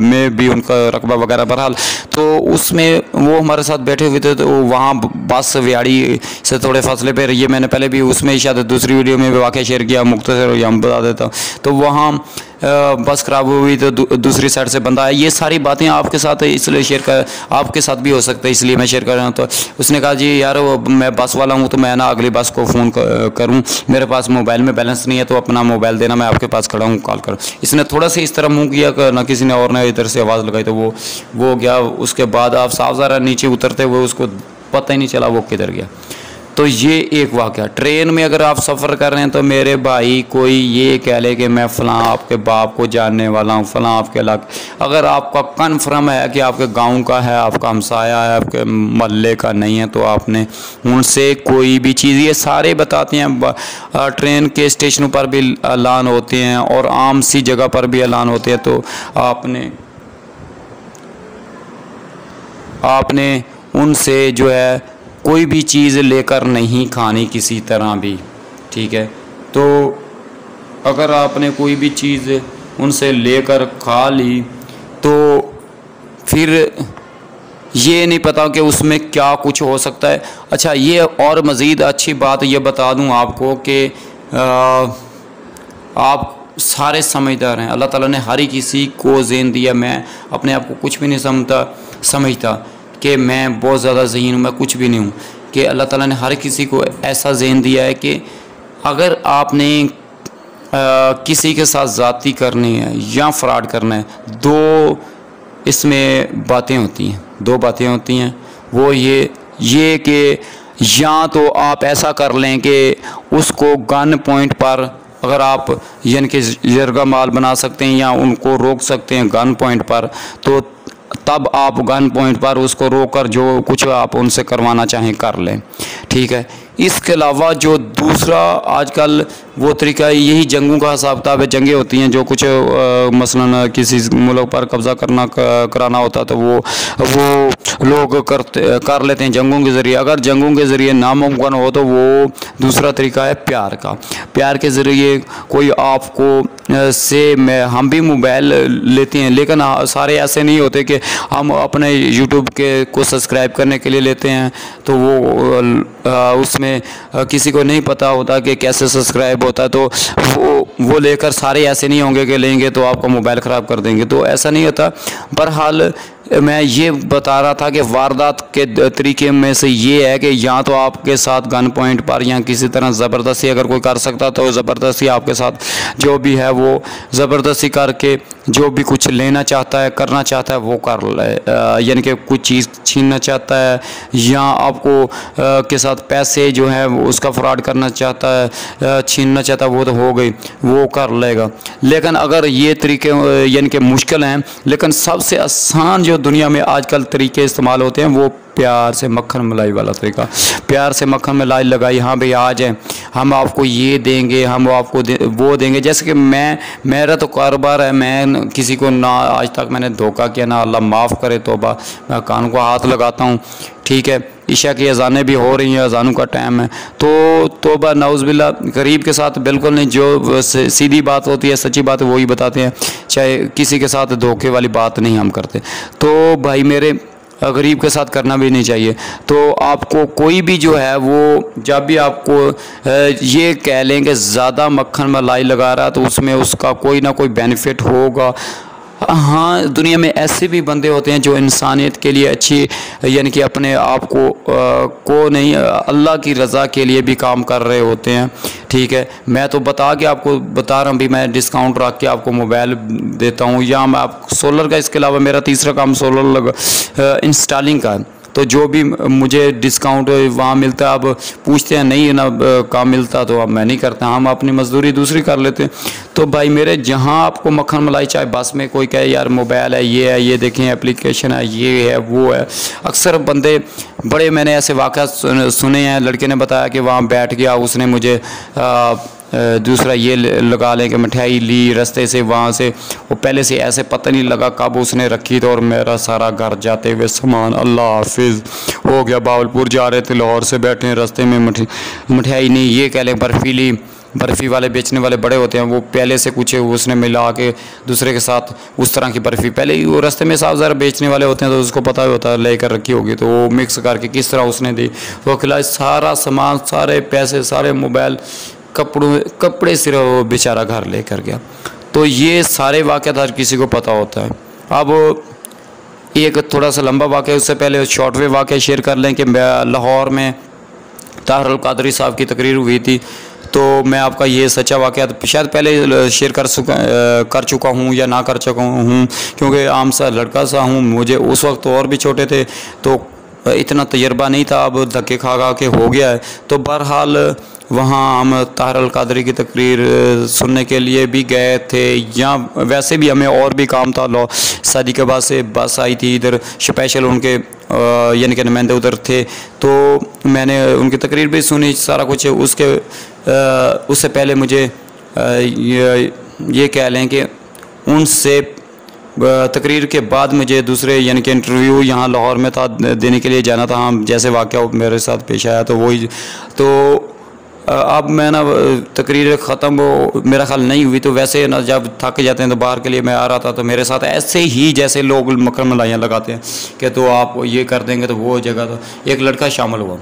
में भी उनका रकबा वगैरह। बहरहाल तो उसमें वो हमारे साथ बैठे हुए थे, तो वहाँ बस विहाड़ी से थोड़े फासले पर, ये मैंने पहले भी उसमें शायद दूसरी वीडियो में भी वाक़या शेयर किया, मुख्तसर यहाँ बता देता। तो वहाँ बस ख़राब हुई तो दूसरी साइड से बंदा है। ये सारी बातें आपके साथ इसलिए शेयर कर, आपके साथ भी हो सकता है इसलिए मैं शेयर कर रहा हूँ। तो उसने कहा जी यार मैं बस वाला हूँ तो मैं ना अगली बस को फ़ोन करूँ, मेरे पास मोबाइल में बैलेंस नहीं है, तो अपना मोबाइल देना, मैं आपके पास खड़ा हूँ, कॉल करो। इसने थोड़ा सा इस तरह मुँह किया ना, किसी ने और ने इधर से आवाज़ लगाई तो वो गया। उसके बाद आप साफ ज़रा नीचे उतरते हुए उसको पता ही नहीं चला वो किधर गया। तो ये एक वाक़या। ट्रेन में अगर आप सफ़र कर रहे हैं तो मेरे भाई कोई ये कह ले कि मैं फ़लाँ आपके बाप को जानने वाला हूँ, फ़लाँ आपके इलाके, अगर आपका कन्फर्म है कि आपके गांव का है, आपका हमसाया है, आपके मोहल्ले का नहीं है, तो आपने उनसे कोई भी चीज़, ये सारे बताते हैं। ट्रेन के स्टेशनों पर भी ऐलान होते हैं और आम सी जगह पर भी ऐलान होते हैं। तो आपने उनसे जो है कोई भी चीज़ लेकर नहीं खानी किसी तरह भी, ठीक है। तो अगर आपने कोई भी चीज़ उनसे लेकर खा ली तो फिर ये नहीं पता कि उसमें क्या कुछ हो सकता है। अच्छा, ये और मज़ीद अच्छी बात ये बता दूं आपको कि आप सारे समझदार हैं। अल्लाह ताला ने हर ही किसी को ज़हन दिया। मैं अपने आप को कुछ भी नहीं समझता कि मैं बहुत ज़्यादा ज़हीन हूँ, मैं कुछ भी नहीं हूँ। कि अल्लाह ताला ने हर किसी को ऐसा ज़हन दिया है कि अगर आपने किसी के साथ ज़्यादती करनी है या फ्रॉड करना है, दो इसमें बातें होती हैं, दो बातें होती हैं। वो ये कि या तो आप ऐसा कर लें कि उसको गन पॉइंट पर अगर आप यानी कि जरगा माल बना सकते हैं या उनको रोक सकते हैं गन पॉइंट पर, तो तब आप गन पॉइंट पर उसको रोककर जो कुछ आप उनसे करवाना चाहें कर लें, ठीक है। इसके अलावा जो दूसरा आजकल वो तरीका है, यही जंगों का हिसाब किताब है। जंगें होती हैं जो कुछ मसलन किसी मुल्क पर कब्ज़ा कराना होता है तो वो लोग कर लेते हैं जंगों के ज़रिए। अगर जंगों के ज़रिए नामुमकिन हो तो वो दूसरा तरीका है प्यार का। प्यार के ज़रिए कोई आपको हम भी मोबाइल लेते हैं, लेकिन सारे ऐसे नहीं होते कि हम अपने यूट्यूब को सब्सक्राइब करने के लिए लेते हैं तो वो उसमें किसी को नहीं पता होता कि कैसे सब्सक्राइब होता है, तो वो लेकर सारे ऐसे नहीं होंगे कि लेंगे तो आपका मोबाइल ख़राब कर देंगे, तो ऐसा नहीं होता। बहरहाल मैं ये बता रहा था कि वारदात के तरीके में से ये है कि या तो आपके साथ गन पॉइंट पर या किसी तरह ज़बरदस्ती अगर कोई कर सकता तो ज़बरदस्ती आपके साथ जो भी है वो ज़बरदस्ती करके जो भी कुछ लेना चाहता है करना चाहता है वो कर ले, यानी कि कुछ चीज़ छीनना चाहता है या आपको के साथ पैसे जो है उसका फ्रॉड करना चाहता है, छीनना चाहता है, वो तो हो गई, वो कर लेगा। लेकिन अगर ये तरीके यानी कि मुश्किल हैं, लेकिन सबसे आसान जो दुनिया में आजकल तरीके इस्तेमाल होते हैं वो प्यार से मक्खन मलाई वाला तरीका। प्यार से मक्खन मलाई लगाई, हाँ भाई आ जाए, हम आपको ये देंगे, हम आपको वो देंगे। जैसे कि मेरा तो कारोबार है, मैं किसी को ना आज तक मैंने धोखा किया ना, अल्लाह माफ़ करे, तौबा, मैं कान को हाथ लगाता हूँ, ठीक है। ईशा की अजानें भी हो रही हैं, अजानों का टाइम है, तो तौबा नाउज़ुबिल्लाह, गरीब के साथ बिल्कुल नहीं। जो सीधी बात होती है, सच्ची बात है, वही बताते हैं, चाहे किसी के साथ धोखे वाली बात नहीं हम करते। तो भाई मेरे गरीब के साथ करना भी नहीं चाहिए। तो आपको कोई भी जो है वो जब भी आपको ये कह लें कि ज़्यादा मक्खन मलाई लगा रहा है तो उसमें उसका कोई ना कोई बेनिफिट होगा। हाँ, दुनिया में ऐसे भी बंदे होते हैं जो इंसानियत के लिए अच्छी, यानी कि अपने आप को नहीं, अल्लाह की रज़ा के लिए भी काम कर रहे होते हैं, ठीक है। मैं तो आपको बता रहा हूँ भी, मैं डिस्काउंट रख के आपको मोबाइल देता हूँ, या मैं आप सोलर का, इसके अलावा मेरा तीसरा काम सोलर इंस्टॉलिंग का है। तो जो भी मुझे डिस्काउंट वहाँ मिलता है, अब पूछते हैं नहीं ना काम मिलता, तो अब मैं नहीं करता, हम अपनी मजदूरी दूसरी कर लेते हैं। तो भाई मेरे, जहाँ आपको मक्खन मलाई, चाहे बस में कोई कहे यार मोबाइल है, ये देखें एप्लीकेशन है, ये है वो है, अक्सर बंदे बड़े, मैंने ऐसे वाक़या सुने हैं। लड़के ने बताया कि वहाँ बैठ गया, उसने मुझे दूसरा ये लगा लें कि मिठाई ली रास्ते से, वहाँ से वो पहले से ऐसे पता नहीं लगा कब उसने रखी तो, और मेरा सारा घर जाते हुए सामान अल्लाह हाफिज़ हो गया। बावलपुर जा रहे थे, लाहौर से बैठे हैं, रास्ते में मिठाई नहीं, ये कह लें बर्फीली, बर्फ़ी वाले बेचने वाले बड़े होते हैं, वो पहले से कुछ उसने मिला के दूसरे के साथ उस तरह की बर्फ़ी पहले ही वो रास्ते में साफ ज़रा बेचने वाले होते हैं, तो उसको पता ही होता है लेकर रखी होगी, तो वो मिक्स करके किस तरह उसने दी, वो खिलाई, सारा सामान, सारे पैसे, सारे मोबाइल, कपड़े सिर्फ वो बेचारा घर लेकर गया। तो ये सारे वाक़यात हर किसी को पता होता है। अब एक थोड़ा सा लंबा वाक़या, उससे पहले शॉर्ट वे वाक़या शेयर कर लें कि लाहौर में ताहिर अल कादरी साहब की तकरीर हुई थी। तो मैं आपका ये सच्चा वाक़या शायद पहले शेयर कर चुका हूँ या ना कर चुका हूँ, क्योंकि आम सा लड़का सा हूँ, मुझे उस वक्त और भी छोटे थे तो इतना तजर्बा नहीं था, अब धक्के खा के हो गया है। तो बहरहाल वहाँ हम ताहिर अल कादरी की तकरीर सुनने के लिए भी गए थे, या वैसे भी हमें और भी काम था। शादी के बाद से बस आई थी इधर स्पेशल, उनके यानी कि नुमाइंदे उधर थे, तो मैंने उनकी तकरीर भी सुनी, सारा कुछ। उससे पहले मुझे ये कह लें कि उनसे तकरीर के बाद मुझे दूसरे यानी कि इंटरव्यू यहाँ लाहौर में था, देने के लिए जाना था। हम जैसे वाक़या मेरे साथ पेश आया तो वही, तो अब मैं ना तकरीर ख़त्म वो मेरा ख्याल नहीं हुई, तो वैसे ना जब थक जाते हैं तो बाहर के लिए मैं आ रहा था, तो मेरे साथ ऐसे ही जैसे लोग मक्खन मलाइयाँ लगाते हैं कि तो आप ये कर देंगे तो वो जगह, तो एक लड़का शामिल हुआ,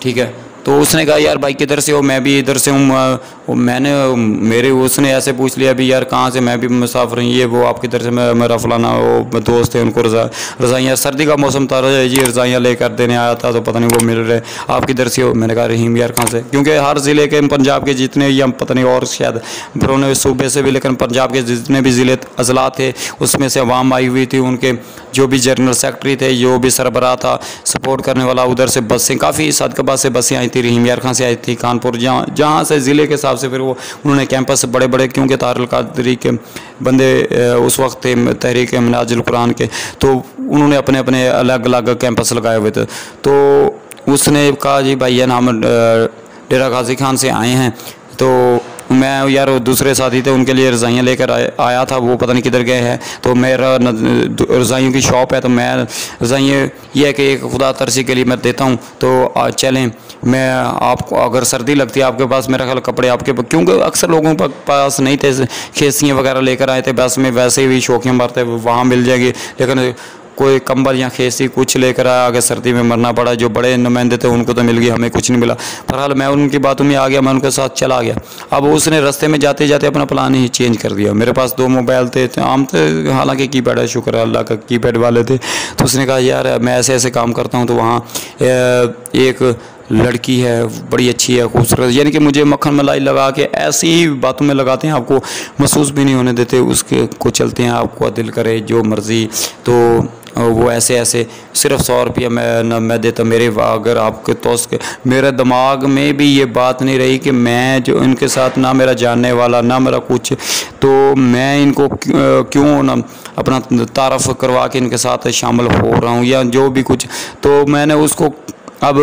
ठीक है। तो उसने कहा यार भाई किधर से हो, मैं भी इधर से हूँ। मैंने उसने ऐसे पूछ लिया भी यार कहाँ से, मैं भी मुसाफिर हूँ, ये वो, आप किधर से, मेरा फलाना वो दोस्त है, उनको रज़ाइयाँ, सर्दी का मौसम था जी, रज़ाइयाँ लेकर देने आया था, तो पता नहीं वो मिल रहे, आप किधर से हो। मैंने कहा रहीम यार कहाँ से, क्योंकि हर ज़िले के पंजाब के जितने, या पता नहीं और शायद बरोने सूबे से भी, लेकिन पंजाब के जितने भी ज़िले अजला थे उसमें से अवाम आई हुई थी, उनके जो भी जनरल सेक्रेटरी थे, जो भी सरबराह था सपोर्ट करने वाला, उधर से बसें, काफ़ी सादकाबाद से बसें आई थी, रहीम यार खां से आई थी, कानपुर, जहाँ से ज़िले के हिसाब से फिर वो उन्होंने कैंपस बड़े बड़े, क्योंकि ताहिर अल कादरी के बंदे उस वक्त थे तहरीक मिनाजुल कुरान के, तो उन्होंने अपने अपने अलग अलग कैंपस लगाए हुए थे। तो उसने कहा जी भाई है ना, हम डेरा गाजी खान से आए हैं, तो मैं यार दूसरे साथी थे, उनके लिए रज़ाइयाँ लेकर आया था, वो पता नहीं किधर गए हैं। तो मेरा रज़ाइयों की शॉप है, तो मैं रज़ाइयाँ ये है कि एक खुदा तरसी के लिए मैं देता हूँ, तो चलें, मैं आपको अगर सर्दी लगती है आपके पास, मेरा ख्याल कपड़े आपके, क्योंकि अक्सर लोगों के पास नहीं थे, खेसियाँ वगैरह लेकर आए थे बस में, वैसे भी शौकियाँ मारते वहाँ मिल जाएगी, लेकिन कोई कंबल या खेसी कुछ लेकर आया, आगे सर्दी में मरना पड़ा। जो बड़े नुमाइंदे थे उनको तो मिल गई, हमें कुछ नहीं मिला। बहरहाल मैं उनकी बातों में आ गया, मैं उनके साथ चला गया। अब उसने रास्ते में जाते जाते अपना प्लान ही चेंज कर दिया। मेरे पास 2 मोबाइल थे, आम थे, हालांकि कीपैड है, शुक्र है अल्लाह का कीपैड वाले थे। तो उसने कहा यार मैं ऐसे ऐसे काम करता हूँ, तो वहाँ एक लड़की है, बड़ी अच्छी है, खूबसूरत, यानी कि मुझे मक्खन मलाई लगा के ऐसी ही बातों में लगाते हैं, आपको महसूस भी नहीं होने देते, उसके को चलते हैं, आपको दिल करे जो मर्ज़ी। तो वो ऐसे ऐसे सिर्फ 100 रुपया मैं देता मेरे, अगर आपके दोस्त मेरे दिमाग में भी ये बात नहीं रही कि मैं जो इनके साथ ना मेरा जानने वाला ना मेरा कुछ, तो मैं इनको क्यों ना अपना तारफ़ करवा के इनके साथ शामिल हो रहा हूँ या जो भी कुछ। तो मैंने उसको अब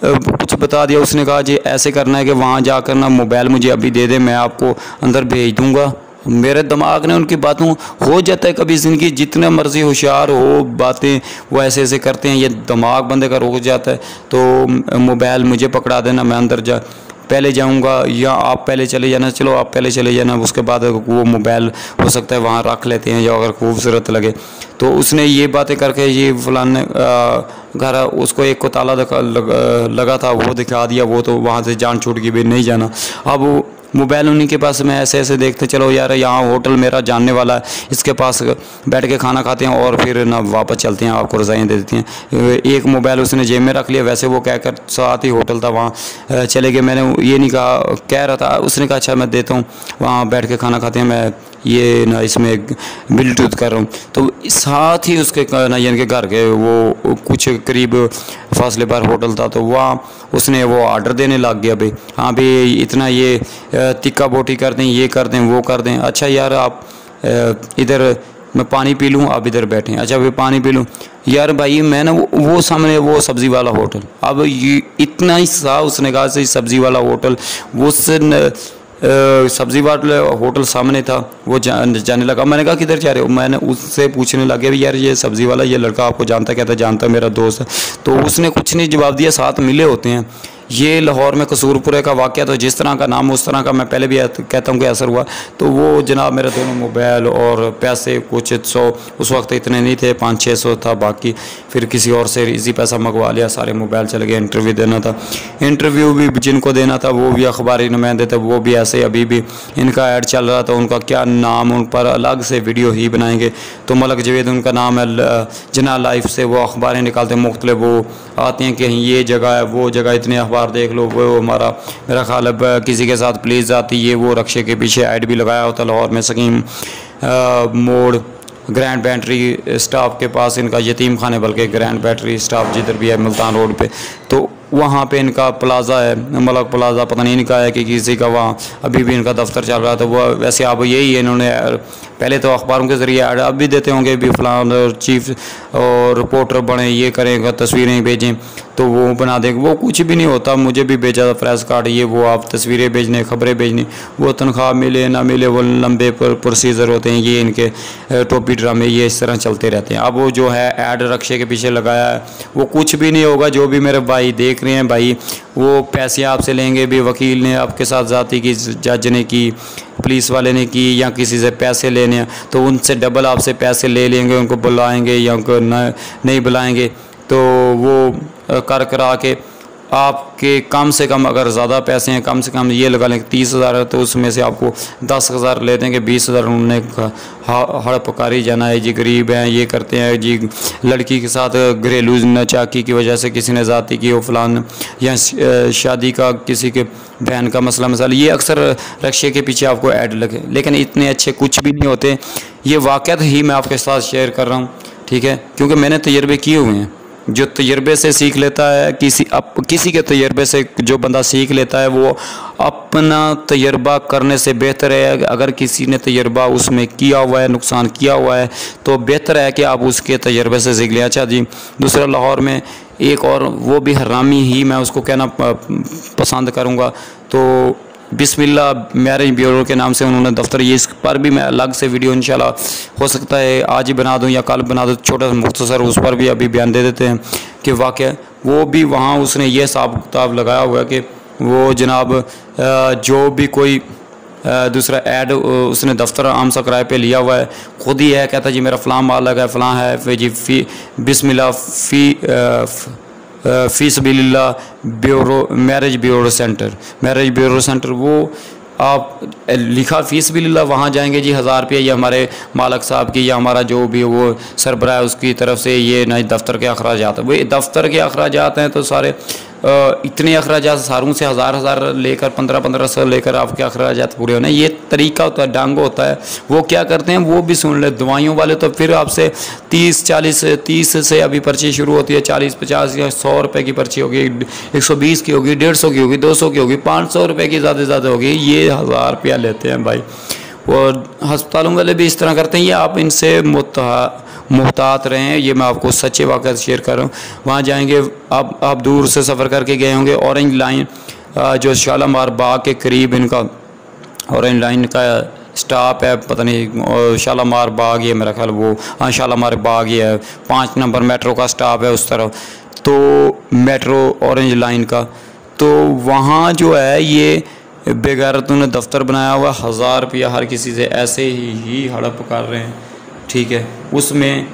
कुछ बता दिया। उसने कहा जी ऐसे करना है कि वहाँ जाकर ना मोबाइल मुझे अभी दे दे, मैं आपको अंदर भेज दूँगा। मेरे दिमाग ने उनकी बातों हो जाता है कभी ज़िंदगी जितने मर्ज़ी होशियार हो बातें वो ऐसे ऐसे करते हैं, ये दिमाग बंदे का रुक जाता है। तो मोबाइल मुझे पकड़ा देना, मैं अंदर पहले जाऊंगा या आप पहले चले जाना, चलो आप पहले चले जाना, उसके बाद वो मोबाइल हो सकता है वहाँ रख लेते हैं जो अगर खूबसूरत लगे। तो उसने ये बातें करके ये फलाने घर उसको एक को ताला लगा था वो दिखा दिया, वो तो वहाँ से जान छूट गई भी नहीं जाना। अब मोबाइल उन्हीं के पास में ऐसे ऐसे देखते चलो यार यहाँ होटल मेरा जानने वाला है, इसके पास बैठ के खाना खाते हैं और फिर ना वापस चलते हैं, आपको रज़ाइयाँ दे देती हैं। एक मोबाइल उसने जेब में रख लिया, वैसे वो कहकर साथ ही होटल था वहाँ चले गए। मैंने ये नहीं कहा, कह रहा था, उसने कहा अच्छा मैं देता हूँ, वहाँ बैठ के खाना खाते हैं, मैं ये ना इसमें ब्लूटूथ कर रहा हूँ। तो साथ ही उसके ना यानी कि घर के वो कुछ करीब फासले पर होटल था, तो वहाँ उसने वो ऑर्डर देने लग गया भाई, हाँ भाई इतना ये तिक्का बोटी कर दें, ये कर दें, वो कर दें। अच्छा यार आप इधर मैं पानी पी लूँ, आप इधर बैठें, अच्छा भाई पानी पी लूँ। यार भाई मैंने वो सामने वो सब्ज़ी वाला होटल, अब ये इतना ही सा उसने कहा से सब्ज़ी वाला होटल, वो सब्ज़ी वाला होटल सामने था। वो जाने लगा, मैंने कहा किधर जा रहे हो, मैंने उससे पूछने लगे यार ये सब्ज़ी वाला ये लड़का आपको जानता, कहता जानता मेरा दोस्त है। तो उसने कुछ नहीं जवाब दिया, साथ मिले होते हैं। ये लाहौर में कसूरपुरे का वाक़या, तो जिस तरह का नाम उस तरह का मैं पहले भी कहता हूँ कि असर हुआ। तो वो जनाब मेरे दोनों मोबाइल और पैसे कुछ 100 उस वक्त इतने नहीं थे, 500-600 था, बाकी फिर किसी और से इसी पैसा मंगवा लिया, सारे मोबाइल चले गए। इंटरव्यू देना था, इंटरव्यू भी जिनको देना था वो भी अखबारी नुमाइंदे थे, वो भी ऐसे अभी भी इनका ऐड चल रहा था, उनका क्या नाम उन पर अलग से वीडियो ही बनाएंगे। तो मलक जवेद उनका नाम है, जना लाइफ से वो अखबारें निकालते मुख्तलिफ, वो आती हैं कि ये जगह है वो जगह, इतने अखबार देख लो, वो हमारा मेरा ख्याल है किसी के साथ प्लीज़ आती है, वो रक्शे के पीछे ऐड भी लगाया होता लाहौर में सकीम मोड़ ग्रैंड बैटरी स्टाफ के पास इनका यतीम खाने, बल्कि ग्रैंड बैटरी स्टाफ जिधर भी है मुल्तान रोड पे, तो वहाँ पे इनका प्लाज़ा है, मलक प्लाज़ा, पता नहीं इनका है कि किसी का, वहाँ अभी भी इनका दफ्तर चल रहा था। वो वैसे आप यही है, इन्होंने पहले तो अखबारों के ज़रिए ऐड अब भी देते होंगे भी फलान चीफ और रिपोर्टर बने, ये करेंगे, तस्वीरें भेजें तो वो बना देंगे, वो कुछ भी नहीं होता। मुझे भी भेजा था प्रेस कार्ड, ये वो आप तस्वीरें भेजने, खबरें भेजनी, वो तनख्वाह मिले ना मिले वो लंबे प्रोसीजर होते हैं, ये इनके टोपी ड्रामे ये इस तरह चलते रहते हैं। अब वो जो है ऐड रक्शे के पीछे लगाया है, वो कुछ भी नहीं होगा। जो भी मेरे भाई देख रहे हैं भाई, वो पैसे आपसे लेंगे भी, वकील ने आपके साथ ज़्यादती की, जज ने की, पुलिस वाले ने की, या किसी से पैसे लेने हैं तो उनसे डबल आपसे पैसे ले लेंगे, उनको बुलाएंगे या उनको नहीं बुलाएंगे, तो वो कर करा के आपके कम से कम, अगर ज़्यादा पैसे हैं कम से कम ये लगा लें 30,000 है, तो उसमें से आपको 10,000 ले देंगे, 20,000 उन्होंने हड़ पकारी जाना है जी, गरीब हैं, ये करते हैं जी, लड़की के साथ घरेलू नाचाकी की वजह से किसी ने ज़ाती की, वो फलान, या शादी का किसी के बहन का मसला, ये अक्सर रक्शे के पीछे आपको ऐड लगे, लेकिन इतने अच्छे कुछ भी नहीं होते। ये वाक़यात ही मैं आपके साथ शेयर कर रहा हूँ, ठीक है, क्योंकि मैंने तजर्बे किए हुए हैं। जो तजर्बे से सीख लेता है, किसी के तजर्बे से जो बंदा सीख लेता है, वो अपना तजर्बा करने से बेहतर है, अगर किसी ने तजर्बा उसमें किया हुआ है, नुकसान किया हुआ है, तो बेहतर है कि आप उसके तजर्बे से सीख लें। अच्छा जी, दूसरा लाहौर में एक और, वो भी हरामी ही मैं उसको कहना पसंद करूँगा, तो बिस्मिल्लाह मैरिज ब्यूरो के नाम से उन्होंने दफ्तर, ये इस पर भी मैं अलग से वीडियो इंशाल्लाह हो सकता है आज ही बना दूं या कल बना दूं, छोटा सा मुख्तसर, उस पर भी अभी बयान दे देते हैं कि वाक़या वो भी वहाँ उसने ये हिसाब किताब लगाया हुआ है कि वो जनाब जो भी कोई दूसरा ऐड उसने दफ्तर आम सा किराए पे लिया हुआ है, खुद ही है, कहता जी मेरा फ़लाँ मालक है, फ़लाँ है, फिर जी बिस्मिल्लाह फ़ी सबीलिल्लाह ब्यूरो मैरिज ब्यूरो सेंटर वो आप लिखा फ़ीस भी लिल्लाह, वहाँ जाएंगे जी 1000 रुपये ये हमारे मालक साहब की या हमारा जो भी वो सरबराह है उसकी तरफ से ये ना दफ्तर के अखराजात है। वही दफ्तर के अखराजात हैं तो सारे इतने अखराजात सारों से 1000 लेकर 1500 लेकर आपके अखराजात पूरे होने, ये तरीका होता है, डांगो होता है। वो क्या करते हैं वो भी सुन ले, दवाइयों वाले तो फिर आपसे 30 से अभी पर्ची शुरू होती है, 40 50 या 100 रुपये की पर्ची होगी, 120 की होगी, 150 की होगी, 200 की होगी, 500 रुपये की ज़्यादा से ज़्यादा होगी, ये 1000 रुपया लेते हैं भाई। और अस्पतालों वाले भी इस तरह करते हैं, ये आप इनसे मुहतात रहें, ये मैं आपको सच्चे वाक़या शेयर कर रहा हूँ। वहाँ जाएंगे आप दूर से सफ़र करके गए होंगे, ऑरेंज लाइन जो शालामार बाग के करीब इनका ऑरेंज लाइन का स्टॉप है, पता नहीं शालामार बाग ये मेरा ख्याल वो हाँ शालामार बाग ये है, 5 नंबर मेट्रो का स्टॉप है उस तरफ, तो मेट्रो ऑरेंज लाइन का, तो वहाँ जो है ये बेगैरतों ने दफ्तर बनाया हुआ, 1000 रुपया हर किसी से ऐसे ही हड़प कर रहे हैं, ठीक है। उसमें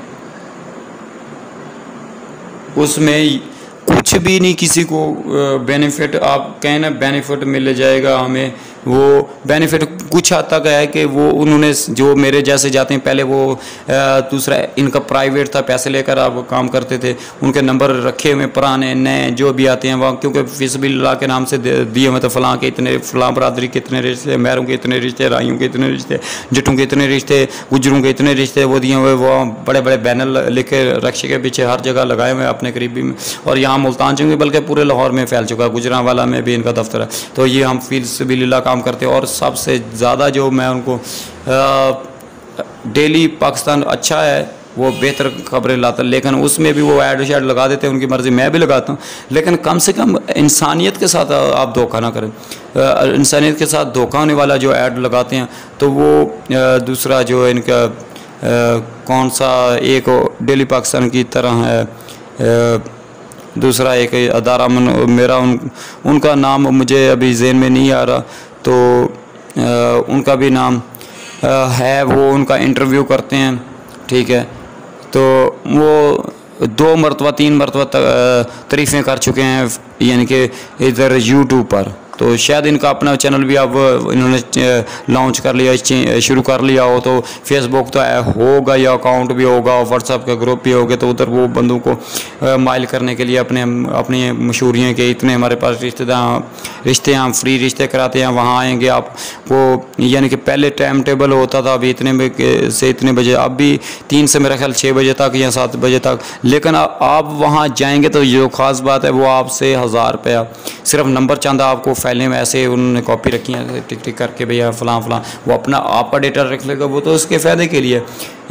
कुछ भी नहीं, किसी को बेनिफिट आप कहें ना बेनिफिट मिल जाएगा हमें, वो बेनिफिट कुछ हद तक है कि वो उन्होंने जो मेरे जैसे जाते हैं पहले वो दूसरा इनका प्राइवेट था, पैसे लेकर आप काम करते थे, उनके नंबर रखे हुए पुराने नए जो भी आते हैं वहाँ, क्योंकि फिसबिल्लाह के नाम से दिए हुए तो फ़लाँ के इतने, फ़लाँ बरादरी के इतने रिश्ते, महरों के इतने रिश्ते, राइयों के इतने रिश्ते, जटों के इतने रिश्ते, गुजरों के इतने रिश्ते, वो दिए हुए वो बड़े बड़े बैनर लेके रक्शे के पीछे हर जगह लगाए हुए अपने करीबी में, और यहाँ मुल्तान चौंकी बल्कि पूरे लाहौर में फैल चुका है, गुजरांवाला में भी इनका दफ्तर है। तो ये हम फिसबिल्लाह काम करते हैं, और सबसे ज़्यादा जो मैं उनको डेली पाकिस्तान अच्छा है वो बेहतर खबरें लाता, लेकिन उसमें भी वो ऐड शैड लगा देते हैं, उनकी मर्ज़ी, मैं भी लगाता हूँ, लेकिन कम से कम इंसानियत के साथ आप धोखा ना करें। इंसानियत के साथ धोखा होने वाला जो ऐड लगाते हैं तो वो दूसरा जो इनका कौन सा एक डेली पाकिस्तान की तरह है, दूसरा एक अदारा मेरा उनका नाम मुझे अभी ज़हन में नहीं आ रहा, तो उनका भी नाम है, वो उनका इंटरव्यू करते हैं, ठीक है। तो वो 2 मरतबा 3 मरतबा तारीफ़ें कर चुके हैं, यानी कि इधर यूट्यूब पर, तो शायद इनका अपना चैनल भी अब इन्होंने लॉन्च कर लिया, शुरू कर लिया हो, तो फेसबुक तो होगा या अकाउंट भी होगा, और व्हाट्सएप का ग्रुप भी होगा, तो उधर वो बंदों को माइल करने के लिए अपनी मशहूरियाँ के इतने हमारे पास रिश्ते हम फ्री रिश्ते कराते हैं, वहाँ आएंगे आपको, यानी कि पहले टाइम टेबल होता था अभी इतने से इतने बजे, अब भी 3 से मेरा ख्याल 6 बजे तक या 7 बजे तक, लेकिन आप वहाँ जाएंगे तो जो ख़ास बात है वो आपसे 1000 रुपया सिर्फ नंबर चंद आपको फैलने में ऐसे उन्होंने कॉपी रखी है टिक टिक करके भैया फ़लाँ फ़लाँ, वो अपना आपका डेटा रख लेगा, वो तो उसके फ़ायदे के लिए,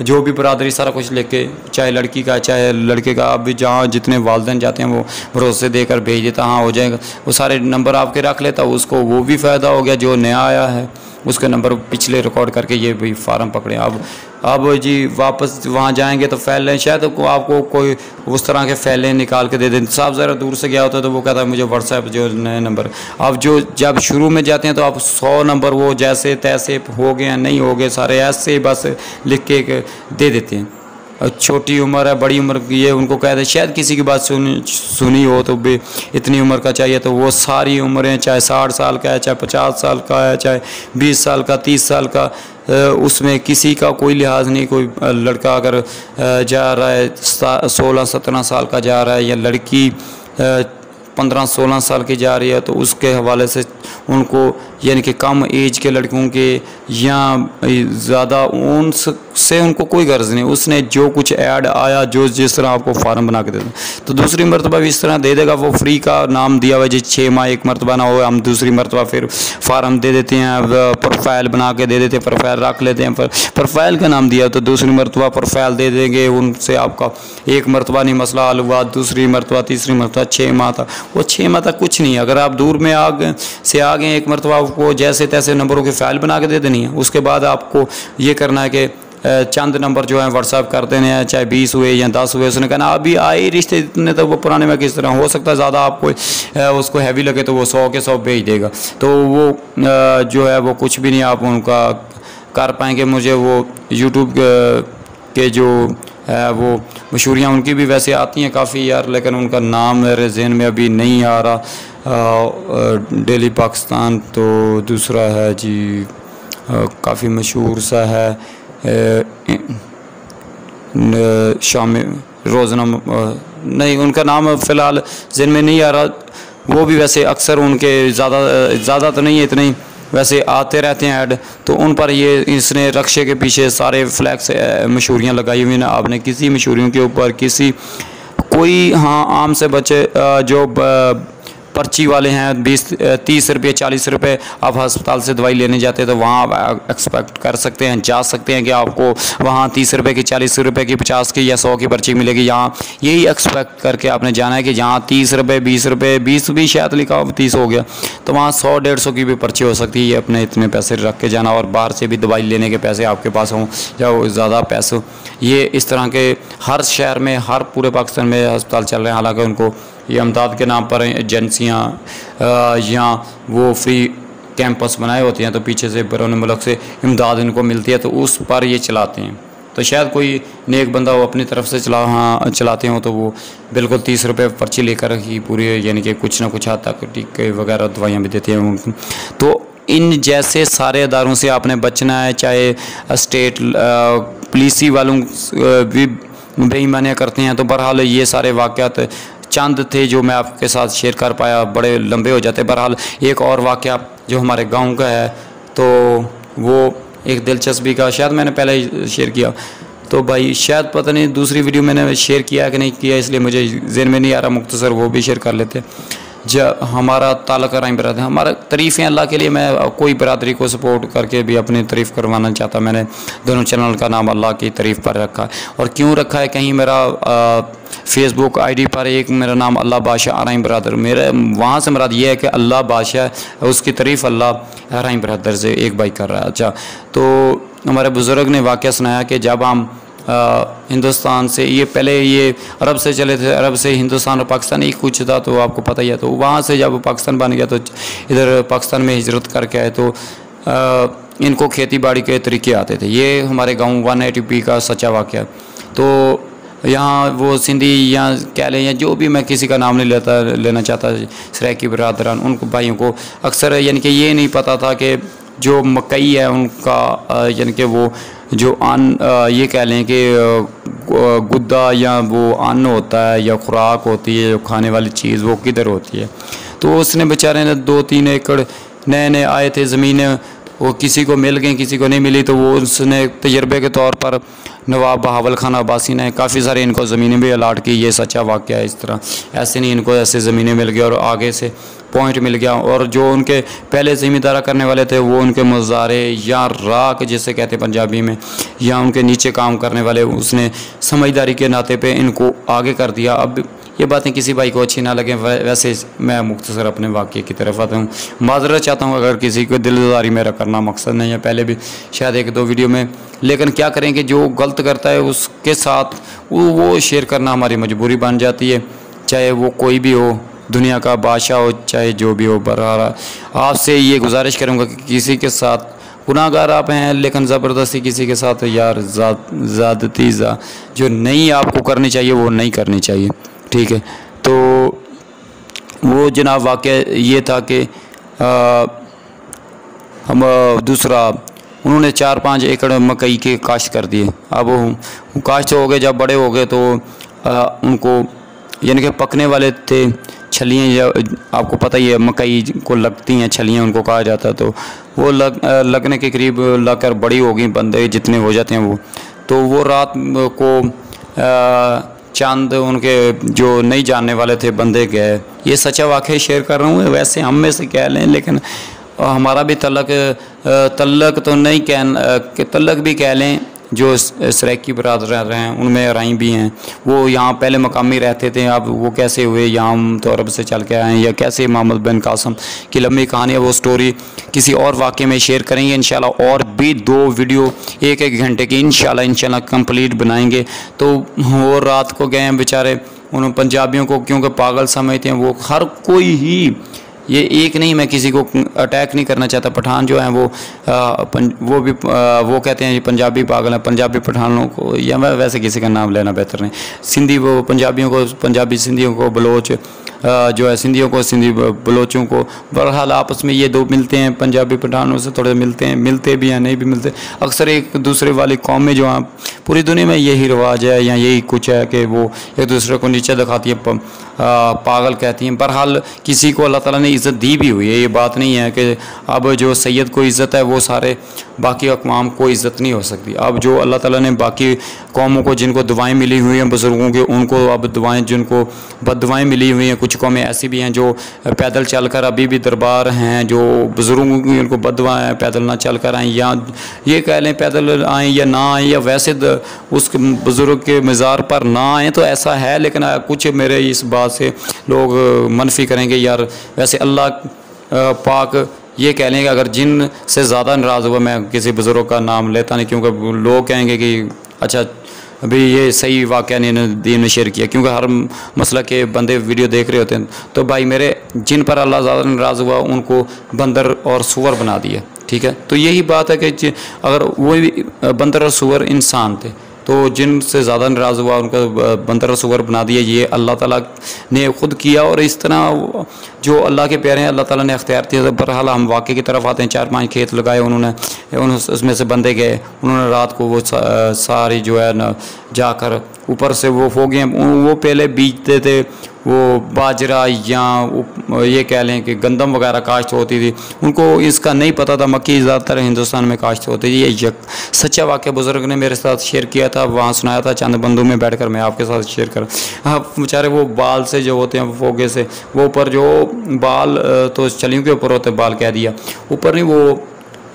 जो भी बरादरी सारा कुछ लेके, चाहे लड़की का चाहे लड़के का, आप भी जहाँ जितने वालिदैन जाते हैं वो भरोसे देकर भेज देता, हाँ हो जाएगा, वो सारे नंबर आपके रख लेता, उसको वो भी फ़ायदा हो गया, जो नया आया है उसके नंबर पिछले रिकॉर्ड करके ये भी फार्म पकड़े। अब जी वापस वहाँ जाएंगे तो फैलें, शायद आपको कोई उस तरह के फैलें निकाल के दे दें, साहब ज़रा दूर से गया होता है तो वो कहता है मुझे व्हाट्सएप जो नए नंबर, अब जो जब शुरू में जाते हैं तो आप 100 नंबर वो जैसे तैसे हो गए नहीं हो गए सारे ऐसे बस लिख के दे देते हैं। छोटी उम्र है बड़ी उम्र की है, उनको कहते हैं शायद किसी की बात सुनी हो तो भी इतनी उम्र का चाहिए, तो वो सारी उम्रें चाहे 60 साल का है, चाहे 50 साल का है, चाहे 20 साल का, 30 साल का, उसमें किसी का कोई लिहाज नहीं। कोई लड़का अगर जा रहा है 16-17 साल का जा रहा है, या लड़की 15-16 साल की जा रही है, तो उसके हवाले से उनको यानी कि कम एज के लड़कों के या ज़्यादा उनसे उनको कोई गर्ज़ नहीं, उसने जो कुछ ऐड आया जो जिस तरह आपको फार्म बना के दे दें, तो दूसरी मरतबा भी इस तरह दे देगा। वो फ्री का नाम दिया हुआ है, जिस 6 माह एक मरतबा ना हो, हम दूसरी मरतबा फिर फार्म दे देते हैं, प्रोफाइल बना के दे देते हैं, प्रोफाइल रख लेते हैं, प्रोफाइल का नाम दिया तो दूसरी मरतबा प्रोफाइल दे देंगे, उनसे आपका एक मरतबा नहीं मसला हल हुआ, दूसरी मरतबा तीसरी मरतबा 6 माह तक, वो 6 माह तक कुछ नहीं। अगर आप दूर में आ गए एक मरतबा आपको जैसे तैसे नंबरों की फ़ाइल बना के दे देनी है, उसके बाद आपको ये करना है कि चंद नंबर जो है व्हाट्सएप कर देने हैं, चाहे 20 हुए या 10 हुए। उसने कहना अभी आए रिश्ते इतने, तो वो पुराने में किस तरह हो सकता है ज़्यादा आपको उसको हैवी लगे तो वो 100 के 100 भेज देगा, तो वो जो है वो कुछ भी नहीं आप उनका कर पाएंगे। मुझे वो यूट्यूब के जो है वो मशहूरियाँ उनकी भी वैसे आती हैं काफ़ी यार, लेकिन उनका नाम मेरे जहन में अभी नहीं आ रहा। डेली पाकिस्तान तो दूसरा है जी, काफ़ी मशहूर सा है, शाम रोज़ना नहीं, उनका नाम फ़िलहाल जहन में नहीं आ रहा। वो भी वैसे अक्सर उनके ज़्यादा तो नहीं है, इतने वैसे आते रहते हैं ऐड, तो उन पर ये इसने रक्शे के पीछे सारे फ्लैक्स मशहूरियाँ लगाई हुई हैं। आपने किसी मशहूरियों के ऊपर किसी कोई हाँ आम से बच्चे जो पर्ची वाले हैं 20-30 रुपये 40 रुपये, आप अस्पताल से दवाई लेने जाते हैं तो वहाँ आप एक्सपेक्ट कर सकते हैं, जा सकते हैं कि आपको वहाँ 30 रुपये की 40 रुपये की 50 की या 100 की पर्ची मिलेगी। यहाँ यही एक्सपेक्ट करके आपने जाना है कि जहाँ 30 रुपये 20 रुपये 20 भी शायद लिखा हो 30 हो गया, तो वहाँ 100-150 की भी पर्ची हो सकती है। ये अपने इतने पैसे रख के जाना, और बाहर से भी दवाई लेने के पैसे आपके पास हों या ज़्यादा पैसे, ये इस तरह के हर शहर में हर पूरे पाकिस्तान में अस्पताल चल रहे हैं। हालांकि उनको ये इमदाद के नाम पर एजेंसियाँ या वो फ्री कैंपस बनाए होते हैं, तो पीछे से बैरून मुल्क से इमदाद इनको मिलती है, तो उस पर ये चलाते हैं। तो शायद कोई नेक बंदा वो अपनी तरफ से चलाते हो, तो वो बिल्कुल 30 रुपये पर्ची लेकर ही पूरी यानी कि कुछ ना कुछ हद तक टीके वगैरह दवाइयाँ भी देते हैं उनको। तो इन जैसे सारे अदारों से आपने बचना है, चाहे स्टेट पुलिसी वालों भी बेईमानियाँ करते हैं। तो बहरहाल ये सारे वाक़यात चंद थे जो मैं आपके साथ शेयर कर पाया, बड़े लंबे हो जाते। बहरहाल एक और वाक़या जो हमारे गांव का है, तो वो एक दिलचस्पी का शायद मैंने पहले ही शेयर किया, तो भाई शायद पता नहीं दूसरी वीडियो मैंने शेयर किया कि नहीं किया, इसलिए मुझे जहन में नहीं आ रहा, मुख्तसर वो भी शेयर कर लेते। जब हमारा ताल्लुक़ राइम बरादरी, हमारा तारीफ़ है अल्लाह के लिए, मैं कोई बरादरी को सपोर्ट करके भी अपनी तारीफ़ करवाना चाहता। मैंने दोनों चैनल का नाम अल्लाह की तारीफ़ पर रखा है। और क्यों रखा है, कहीं मेरा फेसबुक आईडी पर एक मेरा नाम अल्लाह बादशाह राइम बरादर, मेरे वहाँ से मुराद ये है कि अल्लाह बादशाह उसकी तारीफ़ अल्लाह राइम बरादर से एक भाई कर रहा है। अच्छा, तो हमारे बुज़ुर्ग ने वाक़या सुनाया कि जब हम हिंदुस्तान से, ये पहले ये अरब से चले थे, अरब से हिंदुस्तान और पाकिस्तान एक कुछ था, तो आपको पता ही है। तो वहाँ से जब पाकिस्तान बन गया तो इधर पाकिस्तान में हिजरत करके आए, तो इनको खेती बाड़ी के तरीके आते थे। ये हमारे गांव 180p का सच्चा वाक़या। तो यहाँ वो सिंधी या कह लें या जो भी, मैं किसी का नाम नहीं लेना चाहता, सराइकी बरादरान, उनको भाइयों को अक्सर यानी कि ये नहीं पता था कि जो मकई है उनका यानी कि वो जो अन्न ये कह लें कि गुद्दा या वो अन्न होता है या खुराक होती है, जो खाने वाली चीज़, वो किधर होती है। तो उसने बेचारे ने 2-3 एकड़ नए आए थे ज़मीनें, वो किसी को मिल गई किसी को नहीं मिली, तो वो उसने तजर्बे के तौर पर नवाब बहावल खान अब्बासी ने काफ़ी सारे इनको ज़मीनें भी अलाट की। ये सच्चा वाक़या है। इस तरह ऐसे नहीं, इनको ऐसे ज़मीनें मिल गई और आगे से पॉइंट मिल गया, और जो उनके पहले ज़मींदारा करने वाले थे वो उनके मुजारे या राक जिसे कहते हैं पंजाबी में, या उनके नीचे काम करने वाले, उसने समझदारी के नाते पे इनको आगे कर दिया। अब ये बातें किसी भाई को अच्छी ना लगें, वैसे मैं मुख्तसर अपने वाक़े की तरफ आता हूँ। माजरत चाहता हूँ अगर किसी को दिलदारी मेरा करना मकसद नहीं है, पहले भी शायद 1-2 वीडियो में, लेकिन क्या करें कि जो गलत करता है उसके साथ वो शेयर करना हमारी मजबूरी बन जाती है, चाहे वो कोई भी हो, दुनिया का बादशाह हो, चाहे जो भी हो। बहरहाल आपसे ये गुजारिश करूँगा कि किसी के साथ गुनाहगार आप हैं, लेकिन ज़बरदस्ती किसी के साथ यार ज़्यादती जो नहीं आपको करनी चाहिए वो नहीं करनी चाहिए, ठीक है। तो वो जनाब वाक़या ये था कि हम दूसरा उन्होंने 4-5 एकड़ मकई के काश्त कर दिए। अब वो काश्त हो गए, जब बड़े हो गए तो उनको यानी कि पकने वाले थे, छलियाँ आपको पता ही है मकई को लगती हैं छलियाँ उनको कहा जाता है, तो वो लगने के करीब लगकर बड़ी हो गई, बंदे जितने हो जाते हैं वो, तो वो रात को चंद उनके जो नहीं जानने वाले थे बंदे गए। ये सच्चा वाक़या शेयर कर रहा हूँ, वैसे हम में से कह लें, लेकिन हमारा भी तलक तो नहीं तलक भी कह लें, जो सराइकी बरादर रह रहे हैं उनमें राई भी हैं। वो यहाँ पहले मकामी रहते थे, अब वो कैसे हुए यहाँ तो अरब से चल के आए हैं, या कैसे मोहम्मद बिन कासिम की लंबी कहानी है। वो स्टोरी किसी और वाक़े में शेयर करेंगे इंशाल्लाह। और भी 2 वीडियो 1-1 घंटे की इंशाल्लाह कंप्लीट बनाएंगे। तो वो रात को गए हैं बेचारे, उन पंजाबियों को क्योंकि पागल समझते हैं वो, हर कोई ही, ये एक नहीं, मैं किसी को अटैक नहीं करना चाहता। पठान जो हैं वो भी वो कहते हैं पंजाबी पागल हैं, पंजाबी पठानों को, या मैं वैसे किसी का नाम लेना बेहतर नहीं, सिंधी वो पंजाबियों को, पंजाबी सिंधियों को, बलोच जो है सिंधियों को, सिंधी बलोचों को, बहरहाल आपस में ये 2 मिलते हैं। पंजाबी पठानों से थोड़े मिलते भी हैं, नहीं भी मिलते। अक्सर एक दूसरे वाली कौम में जो है, पूरी दुनिया में यही रिवाज है या यही कुछ है कि वो एक दूसरे को नीचे दिखाती है, पागल कहती हैं। बहरहाल किसी को अल्लाह ताला ने इज़्ज़त दी भी हुई है, ये बात नहीं है कि अब जो सैयद को इज़्ज़त है वो सारे बाकी अक़वाम को इज़्ज़त नहीं हो सकती। अब जो अल्लाह ताला ने बाकी कौमों को जिनको दुआएं मिली हुई हैं बुज़ुर्गों की, उनको अब दुआएं, जिनको बद्दुआएं मिली हुई हैं, कुछ कौमें ऐसी भी हैं जो पैदल चलकर अभी भी दरबार हैं, जो बुज़ुर्गों की उनको बद्दुआएं हैं, पैदल ना चल कर आएँ, या ये कह लें पैदल आएँ या ना आएँ, या वैसे उस बुज़ुर्ग के मज़ार पर ना आएँ, तो ऐसा है। लेकिन कुछ मेरे इस बात से लोग मनफी करेंगे, यार वैसे अल्लाह पाक ये कह लेंगे, अगर जिन से ज़्यादा नाराज़ हुआ, मैं किसी बुज़ुर्ग का नाम लेता नहीं, क्योंकि लोग कहेंगे कि अच्छा अभी ये सही वाक़या नहीं दीन में शेयर किया, क्योंकि हर मसला के बंदे वीडियो देख रहे होते हैं। तो भाई मेरे, जिन पर अल्लाह ज़्यादा नाराज़ हुआ उनको बंदर और सूअर बना दिया, ठीक है। तो यही बात है कि अगर वो बंदर और सूअर इंसान थे, तो जिनसे ज़्यादा नाराज़ हुआ उनका बंदर और सूअर बना दिया, ये अल्लाह ताला ने ख़ुद किया। और इस तरह जो अल्लाह के प्यारे हैं अल्लाह ताला ने अख्तियार दिया। बहरहाल हम वाक़े की तरफ आते हैं। 4-5 खेत लगाए उन्होंने, उसमें से बंदे गए, उन्होंने रात को वो सारी जो है ना जाकर ऊपर से वो हो गए। वो पहले बीजते थे वो बाजरा या ये कह लें कि गंदम वगैरह काश्त होती थी, उनको इसका नहीं पता था। मक्की ज़्यादातर हिंदुस्तान में काश्त होती थी। ये सच्चा वाक़या बुज़ुर्ग ने मेरे साथ शेयर किया था, वहाँ सुनाया था चंद बंदों में बैठकर, मैं आपके साथ शेयर कर। हाँ बेचारे वो बाल से जो होते हैं फोगे से, वो ऊपर जो बाल तो चलियों के ऊपर होते, बाल कह दिया ऊपर नहीं, वो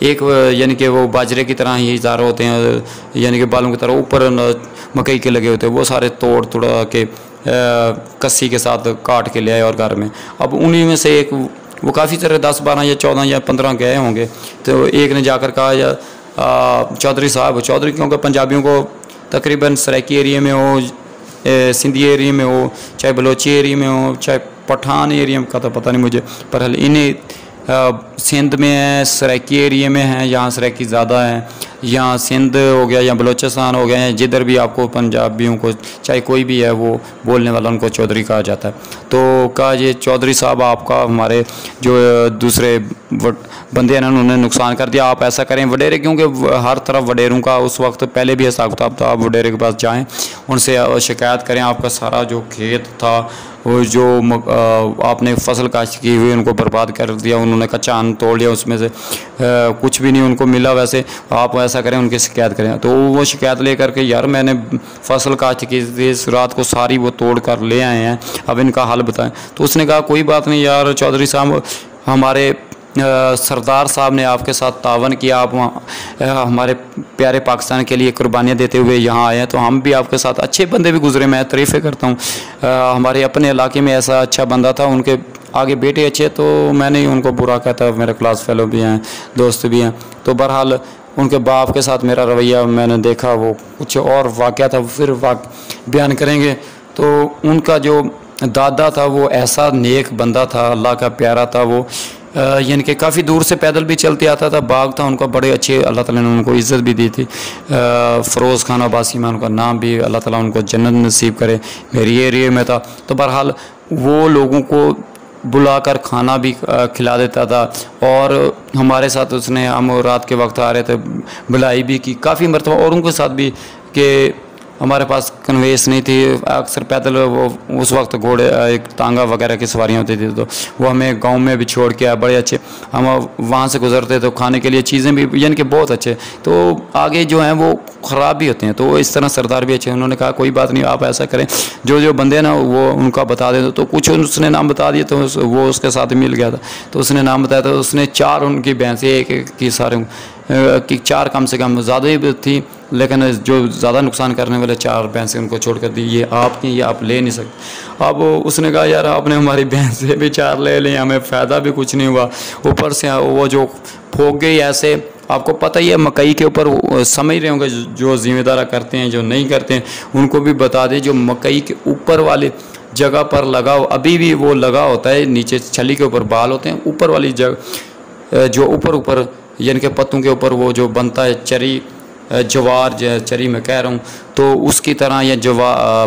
एक यानी कि वो बाजरे की तरह ही ज़ार होते हैं, यानी कि बालों की तरह ऊपर मकई के लगे होते हैं, वो सारे तोड़ के कस्सी के साथ काट के ले आए और घर में। अब उन्हीं में से एक, वो काफ़ी तरह 10, 12 या 14 या 15 गए होंगे, तो एक ने जाकर कहा या चौधरी साहब, चौधरी क्योंकि पंजाबियों को तकरीबन सराइकी एरिया में हो, सिंधी एरिया में हो, चाहे बलोची एरिया में हो, चाहे पठान एरिया का तो पता नहीं मुझे, पर इन्हें सिंध में है, सराइकी एरिया में है, यहाँ सराइकी ज़्यादा है, यहाँ सिंध हो गया या बलोचिस्तान हो गया, या जिधर भी आपको पंजाबियों को चाहे कोई भी है वो बोलने वाला, उनको चौधरी कहा जाता है। तो कहा ये चौधरी साहब आपका हमारे जो दूसरे बंदे हैं उन्होंने नुकसान कर दिया, आप ऐसा करें वडेरे, क्योंकि हर तरफ वडेरों का उस वक्त पहले भी हिसाब किताब था। आप वडेरे के पास जाएँ, उनसे शिकायत करें, आपका सारा जो खेत था वो जो आपने फसल काश्त की हुई उनको बर्बाद कर दिया, उन्होंने कच्चा अन्न तोड़ लिया, उसमें से कुछ भी नहीं उनको मिला। वैसे आप ऐसा करें, उनकी शिकायत करें। तो वो शिकायत लेकर के, यार मैंने फसल काश्त की थी, इस रात को सारी वो तोड़ कर ले आए हैं, अब इनका हल बताएं। तो उसने कहा कोई बात नहीं यार चौधरी साहब, हमारे सरदार साहब ने आपके साथ तावन किया, आप हमारे प्यारे पाकिस्तान के लिए कुर्बानियाँ देते हुए यहाँ आए हैं, तो हम भी आपके साथ, अच्छे बंदे भी गुजरे, मैं तारीफ़ें करता हूँ। हमारे अपने इलाके में ऐसा अच्छा बंदा था, उनके आगे बेटे अच्छे, तो मैं नहीं उनको बुरा कहता, मेरे क्लास फेलो भी हैं, दोस्त भी हैं। तो बहरहाल उनके बाप के साथ मेरा रवैया मैंने देखा, वो कुछ और वाक़या था, फिर बयान करेंगे। तो उनका जो दादा था वो ऐसा नेक बंदा था, अल्लाह का प्यारा था। वो यानी कि काफ़ी दूर से पैदल भी चलते आता था, बाग था उनका, बड़े अच्छे, अल्लाह ताला ने उनको इज़्ज़त भी दी थी। फ़रोज़ खान अब्बासी में उनका नाम भी, अल्लाह ताला उनको जन्नत नसीब करे, मेरी एरिया में था। तो बहरहाल वो लोगों को बुलाकर खाना भी खिला देता था, और हमारे साथ उसने, हम रात के वक्त आ रहे थे, बुलाई भी की काफ़ी मरतबा, और उनके साथ भी कि हमारे पास कन्वेस नहीं थी, अक्सर पैदल वो उस वक्त घोड़े एक तांगा वगैरह की सवारियाँ होती थी, तो वो हमें गांव में भी छोड़ के आए, बड़े अच्छे। हम वहाँ से गुजरते तो खाने के लिए चीज़ें भी यानी कि बहुत अच्छे। तो आगे जो हैं वो ख़राब भी होते हैं, तो इस तरह सरदार भी अच्छे। उन्होंने कहा कोई बात नहीं, आप ऐसा करें, जो बंदे ना वो उनका बता दें। तो कुछ उसने नाम बता दिए, तो वो उसके साथ मिल गया था, तो उसने नाम बताया। तो उसने 4 उनकी भैंसें, एक की सारे की 4 कम से कम, ज़्यादा ही थी, लेकिन जो ज़्यादा नुकसान करने वाले 4 भैंसें उनको छोड़ कर दी, ये आपकी, ये आप ले नहीं सकते। अब उसने कहा यार आपने हमारी भैंसें भी 4 ले ली, हमें फ़ायदा भी कुछ नहीं हुआ, ऊपर से वो जो फोक गई ऐसे। आपको पता ही है मकई के ऊपर समझ रहे होंगे जो ज़िम्मेदार करते हैं, जो नहीं करते हैं उनको भी बता दें। जो मकई के ऊपर वाले जगह पर लगा, अभी भी वो लगा होता है, नीचे छली के ऊपर बाल होते हैं, ऊपर वाली जगह जो ऊपर यानी कि पत्तों के ऊपर वो जो बनता है चरी, जवार चरी मैं कह रहा हूँ, तो उसकी तरह या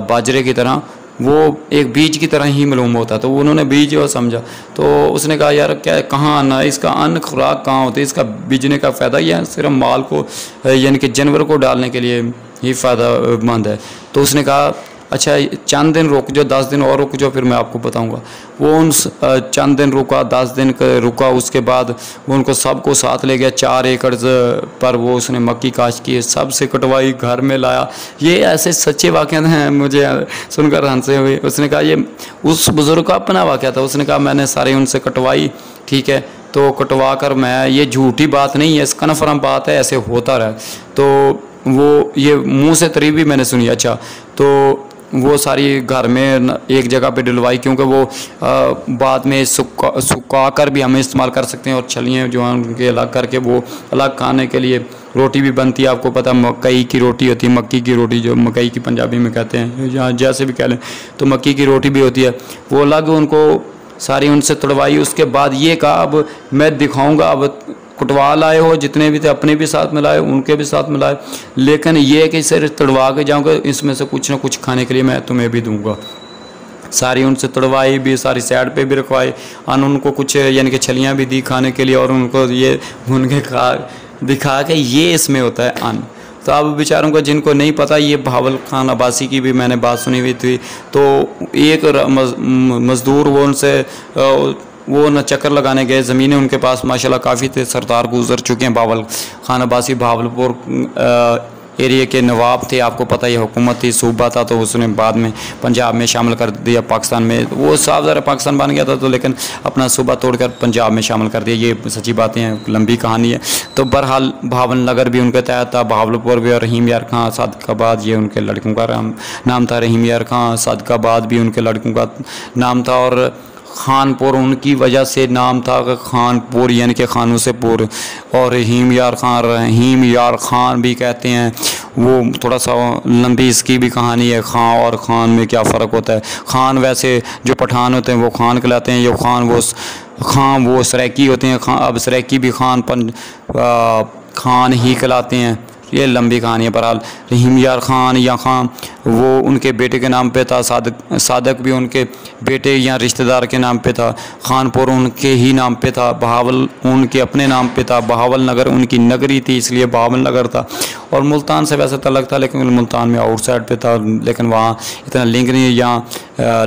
बाजरे की तरह वो एक बीज की तरह ही मालूम होता। तो उन्होंने बीज और समझा, तो उसने कहा यार क्या कहाँ आना है, इसका अन्न खुराक कहाँ होती है, इसका बीजने का फ़ायदा ही है सिर्फ माल को यानी कि जानवर को डालने के लिए ही फ़ायदामंद है। तो उसने कहा अच्छा चंद दिन रुक जाओ, 10 दिन और रुक जाओ, फिर मैं आपको बताऊंगा। वो उन चंद दिन रुका, 10 दिन रुका, उसके बाद वो उनको सबको साथ ले गया। 4 एकड़ पर वो उसने मक्की काश्त की, सबसे कटवाई, घर में लाया। ये ऐसे सच्चे वाक़या हैं, मुझे सुनकर हंसे हुए। उसने कहा ये उस बुज़ुर्ग का अपना वाक़या था। उसने कहा मैंने सारे उनसे कटवाई, ठीक है, तो कटवा कर मैं, ये झूठी बात नहीं है, इस कन्फर्म बात है, ऐसे होता रहा। तो वो ये मुँह से तारीफ़ भी मैंने सुनी। अच्छा, तो वो सारी घर में एक जगह पे डलवाई, क्योंकि वो बाद में सुखा कर भी हमें इस्तेमाल कर सकते हैं, और छलियाँ जो हैं उनके अलग करके वो अलग खाने के लिए रोटी भी बनती है। आपको पता मकई की रोटी होती है, मक्की की रोटी, जो मकई की पंजाबी में कहते हैं, या जैसे भी कह लें, तो मक्की की रोटी भी होती है, वो अलग उनको सारी उनसे तोड़वाई। उसके बाद ये कहा अब मैं दिखाऊँगा, अब कुटवा लाए हो जितने भी थे, अपने भी साथ मिलाए, उनके भी साथ मिलाए, लेकिन ये कि सिर्फ तड़वा के जाऊँगा, इसमें से कुछ ना कुछ खाने के लिए मैं तुम्हें भी दूंगा। सारी उनसे तड़वाई भी, सारी साइड पे भी रखवाई, और उनको कुछ यानी कि छलियाँ भी दी खाने के लिए, और उनको ये भून के दिखा के ये इसमें होता है अन्न। तो अब बेचारों को जिनको नहीं पता, ये बहावल खान अब्बासी की भी मैंने बात सुनी हुई थी। तो एक मज़दूर वो उनसे वो न चक्कर लगाने गए, ज़मीनें उनके पास माशाल्लाह काफ़ी थे, सरदार गुजर चुके हैं। बहावल खान अब्बासी भावलपुर एरिया के नवाब थे, आपको पता ही हुकूमत थी, सूबा था, तो उसने बाद में पंजाब में शामिल कर दिया, पाकिस्तान में। वो साफ ज़रा पाकिस्तान बन गया था, तो लेकिन अपना सूबा तोड़कर पंजाब में शामिल कर दिया। ये सच्ची बातें हैं, लंबी कहानी है। तो बहरहाल भावल नगर भी उनके तहत था, भावलपुर भी, और रहीम यार खां सादकाबाद ये उनके लड़कों का नाम था। रहीम यार खां सादकाबाद भी उनके लड़कों का नाम था, और खानपुर उनकी वजह से नाम था कि खानपुर यानी कि खानों से पुर। और रहीम यार खान भी कहते हैं, वो थोड़ा सा लंबी इसकी भी कहानी है। खां और खान में क्या फ़र्क होता है? खान वैसे जो पठान होते हैं वो खान कहलाते हैं, ये खान वो सराइकी होते हैं। अब सराइकी भी खान ही कहलाते हैं। ये लंबी कहानी है। बहरहाल रहीम यार खान या खान वो उनके बेटे के नाम पे था, सादक भी उनके बेटे या रिश्तेदार के नाम पे था, खानपुर उनके ही नाम पे था, बहावल उनके अपने नाम पे था, बहावल नगर उनकी नगरी थी इसलिए बहावल नगर था। और मुल्तान से वैसे तलक था, लेकिन मुल्तान में आउटसाइड पे था, लेकिन वहाँ इतना लिंक नहीं या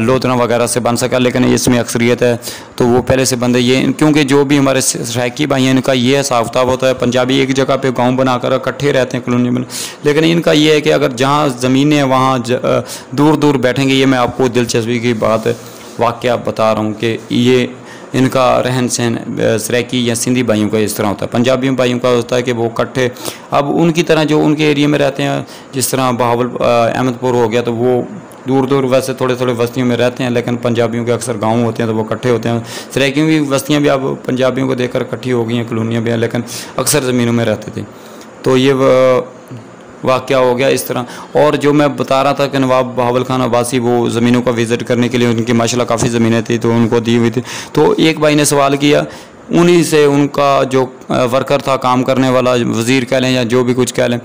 लोधना वगैरह से बन सका, लेकिन इसमें अक्सरियत है तो वो पहले से बंदे ये, क्योंकि जो भी हमारे सराइकी भाई हैं इनका ये हिसाब किताब होता है। पंजाबी एक जगह पे गांव बनाकर इकट्ठे रहते हैं कॉलोनी में, लेकिन इनका ये है कि अगर जहाँ ज़मीनें हैं वहाँ दूर दूर बैठेंगे। ये मैं आपको दिलचस्पी की बात वाक़या बता रहा हूँ कि ये इनका रहन सहन सराइकी या सिंधी भाइयों का इस तरह होता है। पंजाबी भाइयों का होता है कि वो इकट्ठे, अब उनकी तरह जो उनके एरिया में रहते हैं, जिस तरह बहावल अहमदपुर हो गया, तो वो दूर दूर वैसे थोड़े थोड़े बस्तियों में रहते हैं, लेकिन पंजाबियों के अक्सर गांव होते हैं तो वो इकट्ठे होते हैं। सराइकियों की बस्तियाँ भी अब पंजाबियों को देखकर इकट्ठी हो गई हैं, कॉलोनियाँ भी हैं, लेकिन अक्सर ज़मीनों में रहते थे। तो ये वाक़या हो गया इस तरह। और जो मैं बता रहा था कि नवाब बहावल खान अब्बासी वो ज़मीनों का विज़िट करने के लिए, उनकी माशाल्लाह काफ़ी ज़मीनें थी तो उनको दी हुई थी। तो एक भाई ने सवाल किया, उन्हीं से उनका जो वर्कर था, काम करने वाला, वज़ीर कह लें या जो भी कुछ कह लें,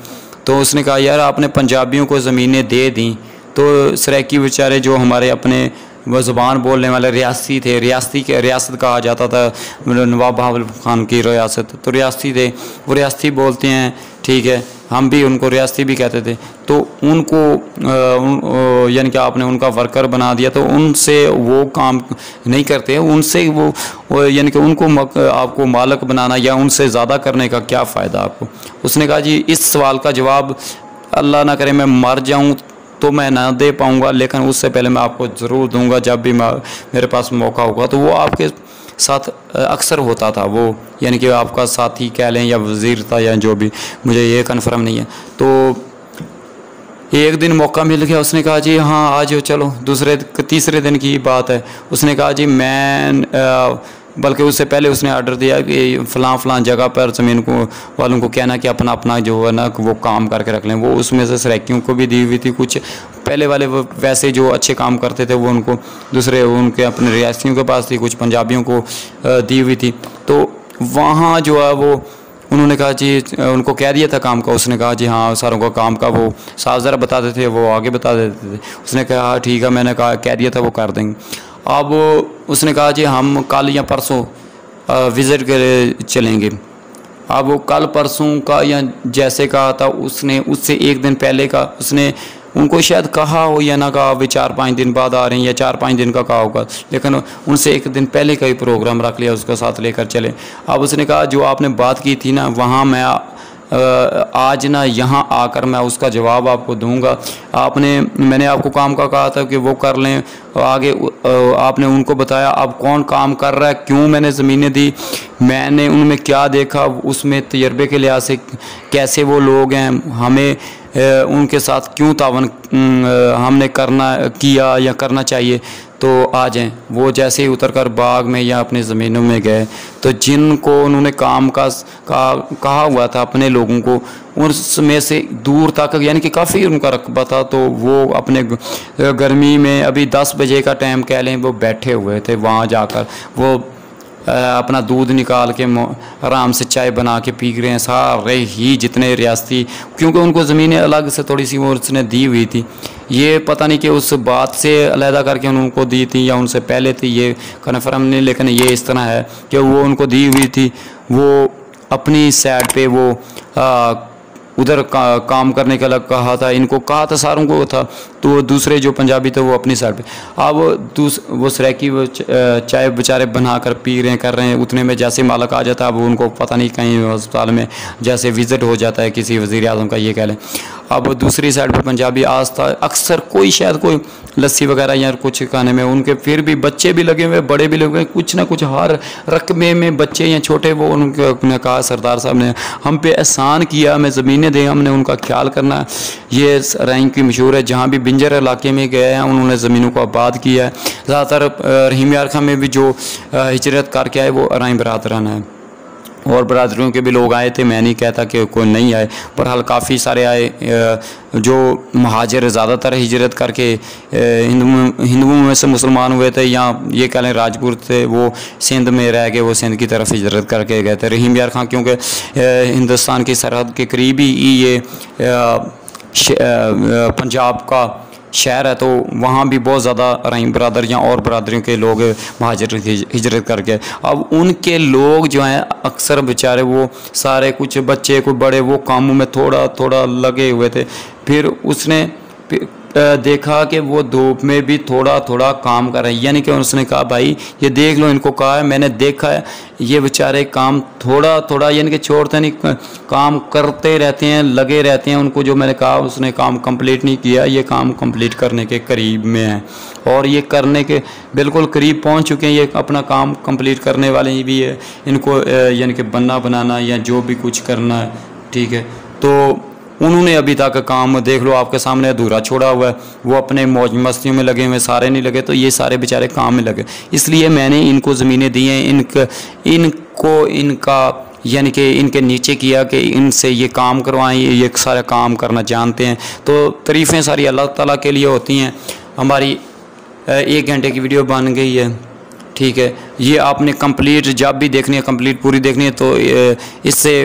तो उसने कहा यार आपने पंजाबियों को ज़मीनें दे दी, तो सराइकी बेचारे जो हमारे अपने वह ज़ुबान बोलने वाले रियासी थे, रियासत कहा जाता था नवाब बहावल खान की रियासत, तो रियासी थे, वो रियासी बोलते हैं, ठीक है, हम भी उनको रियासी भी कहते थे। तो उनको यानी कि आपने उनका वर्कर बना दिया, तो उनसे वो काम नहीं करते, उनसे वो यानी कि उनको आपको मालिक बनाना या उनसे ज़्यादा करने का क्या फ़ायदा आपको? उसने कहा जी इस सवाल का जवाब अल्लाह ना करे मैं मर जाऊँ तो मैं ना दे पाऊँगा, लेकिन उससे पहले मैं आपको ज़रूर दूँगा जब भी मेरे पास मौका होगा। तो वो आपके साथ अक्सर होता था वो, यानी कि आपका साथी कह लें या वज़ीर था या जो भी, मुझे ये कन्फर्म नहीं है। तो एक दिन मौका मिल गया, उसने कहा जी हाँ आ जाओ चलो। तीसरे दिन की बात है, उसने कहा जी मैं बल्कि उससे पहले उसने ऑर्डर दिया कि फ़लाँ जगह पर ज़मीन को वालों को कहना कि अपना अपना जो है ना वो काम करके रख लें। वो उसमें से सराइकियों को भी दी हुई थी, कुछ पहले वाले वो वैसे जो अच्छे काम करते थे वो उनको दूसरे उनके अपने रियासतियों के पास थी, कुछ पंजाबियों को दी हुई थी। तो वहाँ जो है वो उन्होंने कहा जी, उनको कह दिया था काम का। उसने कहा जी हाँ सारों को काम का वो साफ ज़रा बता देते थे, वो आगे बता देते थे। उसने कहा हाँ ठीक है, मैंने कहा कह दिया था वो कर देंगे। अब उसने कहा जी हम कल या परसों विज़िट कर चलेंगे। अब वो कल परसों का या जैसे कहा था उसने, उससे एक दिन पहले का उसने उनको शायद कहा हो या ना कहा, वे 4-5 दिन बाद आ रहे हैं या 4-5 दिन का कहा होगा, लेकिन उनसे एक दिन पहले का ही प्रोग्राम रख लिया, उसका साथ लेकर चले। अब उसने कहा जो आपने बात की थी ना वहाँ मैं आज ना यहाँ आकर मैं उसका जवाब आपको दूंगा। मैंने आपको काम का कहा था कि वो कर लें, आगे आपने उनको बताया अब कौन काम कर रहा है, क्यों मैंने ज़मीनें दी, मैंने उनमें क्या देखा, उसमें तजर्बे के लिहाज से कैसे वो लोग हैं, हमें उनके साथ क्यों तावन हमने किया या करना चाहिए। तो आ जाएं। वो जैसे ही उतरकर बाग में या अपनी ज़मीनों में गए तो जिनको उन्होंने काम का कहा हुआ था अपने लोगों को, उसमें से दूर तक यानी कि काफ़ी उनका रकबा था, तो वो अपने गर्मी में अभी 10 बजे का टाइम कह लें वो बैठे हुए थे वहाँ जाकर, वो अपना दूध निकाल के आराम से चाय बना के पी रहे हैं सारे ही जितने रियासती, क्योंकि उनको ज़मीनें अलग से थोड़ी सी वो उसने दी हुई थी। ये पता नहीं कि उस बात से अलहदा करके उनको दी थी या उनसे पहले थी, ये कन्फर्म नहीं, लेकिन ये इस तरह है कि वो उनको दी हुई थी। वो अपनी साइड पे वो उधर काम करने का अलग कहा था, इनको कहा था सारों को था, तो दूसरे जो पंजाबी थे वो अपनी साइड पे। अब वो सराइकी वो चाय बेचारे बना कर पी रहे हैं कर रहे हैं, उतने में जैसे मालक आ जाता है, अब उनको पता नहीं कहीं अस्पताल में जैसे विज़िट हो जाता है किसी वज़ीर आज़म का ये कह लें। अब दूसरी साइड पे पंजाबी आज था अक्सर कोई शायद कोई लस्सी वगैरह या कुछ खाने में उनके, फिर भी बच्चे भी लगे हुए बड़े भी लगे हुए, कुछ ना कुछ हर रकबे में बच्चे या छोटे, वो उन्होंने कहा सरदार साहब ने हम पे एहसान किया, हमें ज़मीनें दें, हमने उनका ख्याल करना है। ये रहीम की मशहूर है, जहाँ भी बिंजर इलाके में गए हैं उन्होंने ज़मीनों को आबाद किया है। ज़्यादातर रहीम यार खां में भी जो हिजरत करके आए वो रहीम बरादरान है, और बरादरियों के भी लोग आए थे, मैं नहीं कहता कि कोई नहीं आए, बहरहाल काफ़ी सारे आए। जो महाजिर ज़्यादातर हिजरत करके हिंदुओं में से मुसलमान हुए थे, या ये कह लें राजपूत थे, वो सिंध में रह गए, वो सिंध की तरफ हिजरत करके गए थे। रहीम यार खां क्योंकि हिंदुस्तान की सरहद के करीब ही ये पंजाब का शहर है, तो वहाँ भी बहुत ज़्यादा रहीम बरादरियाँ और बरादरियों के लोग महाजिर हिजरत करके। अब उनके लोग जो हैं अक्सर बेचारे वो सारे कुछ बच्चे कुछ बड़े वो कामों में थोड़ा थोड़ा लगे हुए थे। फिर उसने देखा कि वो धूप में भी थोड़ा थोड़ा काम कर रहे हैं, यानी कि उसने कहा भाई ये देख लो, इनको कहा है मैंने देखा है ये बेचारे काम थोड़ा थोड़ा यानी कि छोड़ते नहीं, काम करते रहते हैं, लगे रहते हैं। उनको जो मैंने कहा उसने काम कंप्लीट नहीं किया, ये काम कंप्लीट करने के करीब में है और ये करने के बिल्कुल करीब पहुंच चुके हैं, ये अपना काम कंप्लीट करने वाले भी है। इनको यानी कि बनाना या जो भी कुछ करना है, ठीक है, तो उन्होंने अभी तक काम देख लो आपके सामने अधूरा छोड़ा हुआ है। वो अपने मौज मस्तियों में लगे हुए, सारे नहीं लगे, तो ये सारे बेचारे काम में लगे। इसलिए मैंने इनको ज़मीनें दी हैं, इनका यानी कि इनके नीचे किया कि इनसे ये काम करवाएं, ये सारा काम करना जानते हैं। तो तारीफ़ें सारी अल्लाह ताला के लिए होती हैं। हमारी 1 घंटे की वीडियो बन गई है, ठीक है, ये आपने कंप्लीट जब भी देखनी है कंप्लीट पूरी देखनी है। तो इससे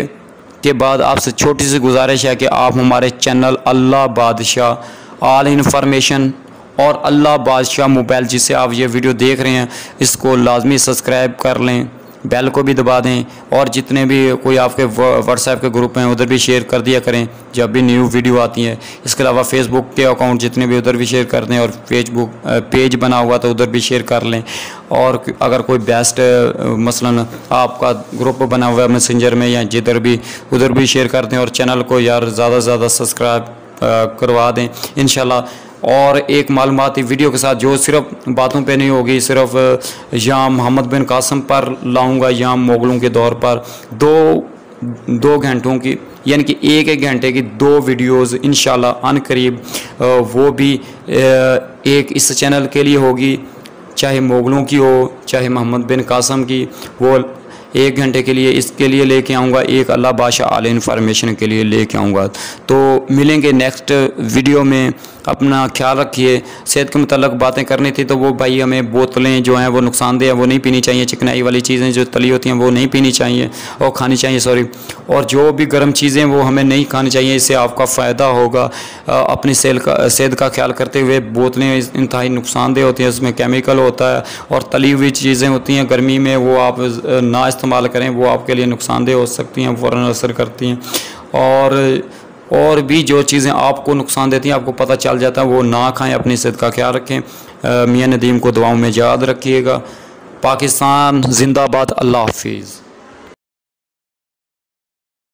के बाद आपसे छोटी सी गुजारिश है कि आप हमारे चैनल अल्लाह बादशाह ऑल इन्फॉर्मेशन और अल्लाह बादशाह मोबाइल जिससे आप ये वीडियो देख रहे हैं इसको लाजमी सब्सक्राइब कर लें, बेल को भी दबा दें, और जितने भी कोई आपके व्हाट्सएप के ग्रुप हैं उधर भी शेयर कर दिया करें जब भी न्यू वीडियो आती है। इसके अलावा फेसबुक के अकाउंट जितने भी उधर भी शेयर कर दें, और फेसबुक पेज बना हुआ तो उधर भी शेयर कर लें। और अगर कोई बेस्ट मसलन आपका ग्रुप बना हुआ है मैसेंजर में या जिधर भी उधर भी शेयर कर दें, और चैनल को यार ज़्यादा से ज़्यादा सब्सक्राइब करवा दें। इंशाल्लाह और एक मालूमाती वीडियो के साथ जो सिर्फ बातों पे नहीं होगी, सिर्फ या मोहम्मद बिन कासिम पर लाऊंगा या मुगलों के दौर पर। दो घंटों की यानी कि एक घंटे की 2 वीडियोज़ इंशाल्लाह अनकरीब वो भी एक इस चैनल के लिए होगी, चाहे मुगलों की हो चाहे मोहम्मद बिन कासिम की, वो 1 घंटे के लिए इसके लिए लेके आऊँगा, एक अल्लाह बादशाह आल इन्फॉर्मेशन के लिए लेके आऊँगा। तो मिलेंगे नेक्स्ट वीडियो में, अपना ख्याल रखिए। सेहत के मुताल्लिक़ बातें करनी थी तो वो भाई हमें बोतलें जो हैं वो नुकसानदेह हैं, वो नहीं पीनी चाहिए। चिकनाई वाली चीज़ें जो तली होती हैं वो नहीं पीनी चाहिए और खानी चाहिए, सॉरी। और जो भी गर्म चीज़ें वो हमें नहीं खानी चाहिए, इससे आपका फ़ायदा होगा। अपनी सेहत का ख्याल करते हुए, बोतलें इंतहाई नुकसानदेह होती हैं, उसमें केमिकल होता है और तली हुई चीज़ें होती हैं गर्मी में, वो आप ना इस्तेमाल करें, वो आपके लिए नुकसानदेह हो सकती हैं, फ़ौरन असर करती हैं। और भी जो चीज़ें आपको नुकसान देती हैं, आपको पता चल जाता है, वो ना खाएं। अपनी सेहत का ख्याल रखें। मियां नदीम को दुआओं में याद रखिएगा। पाकिस्तान जिंदाबाद। अल्लाह हाफिज़।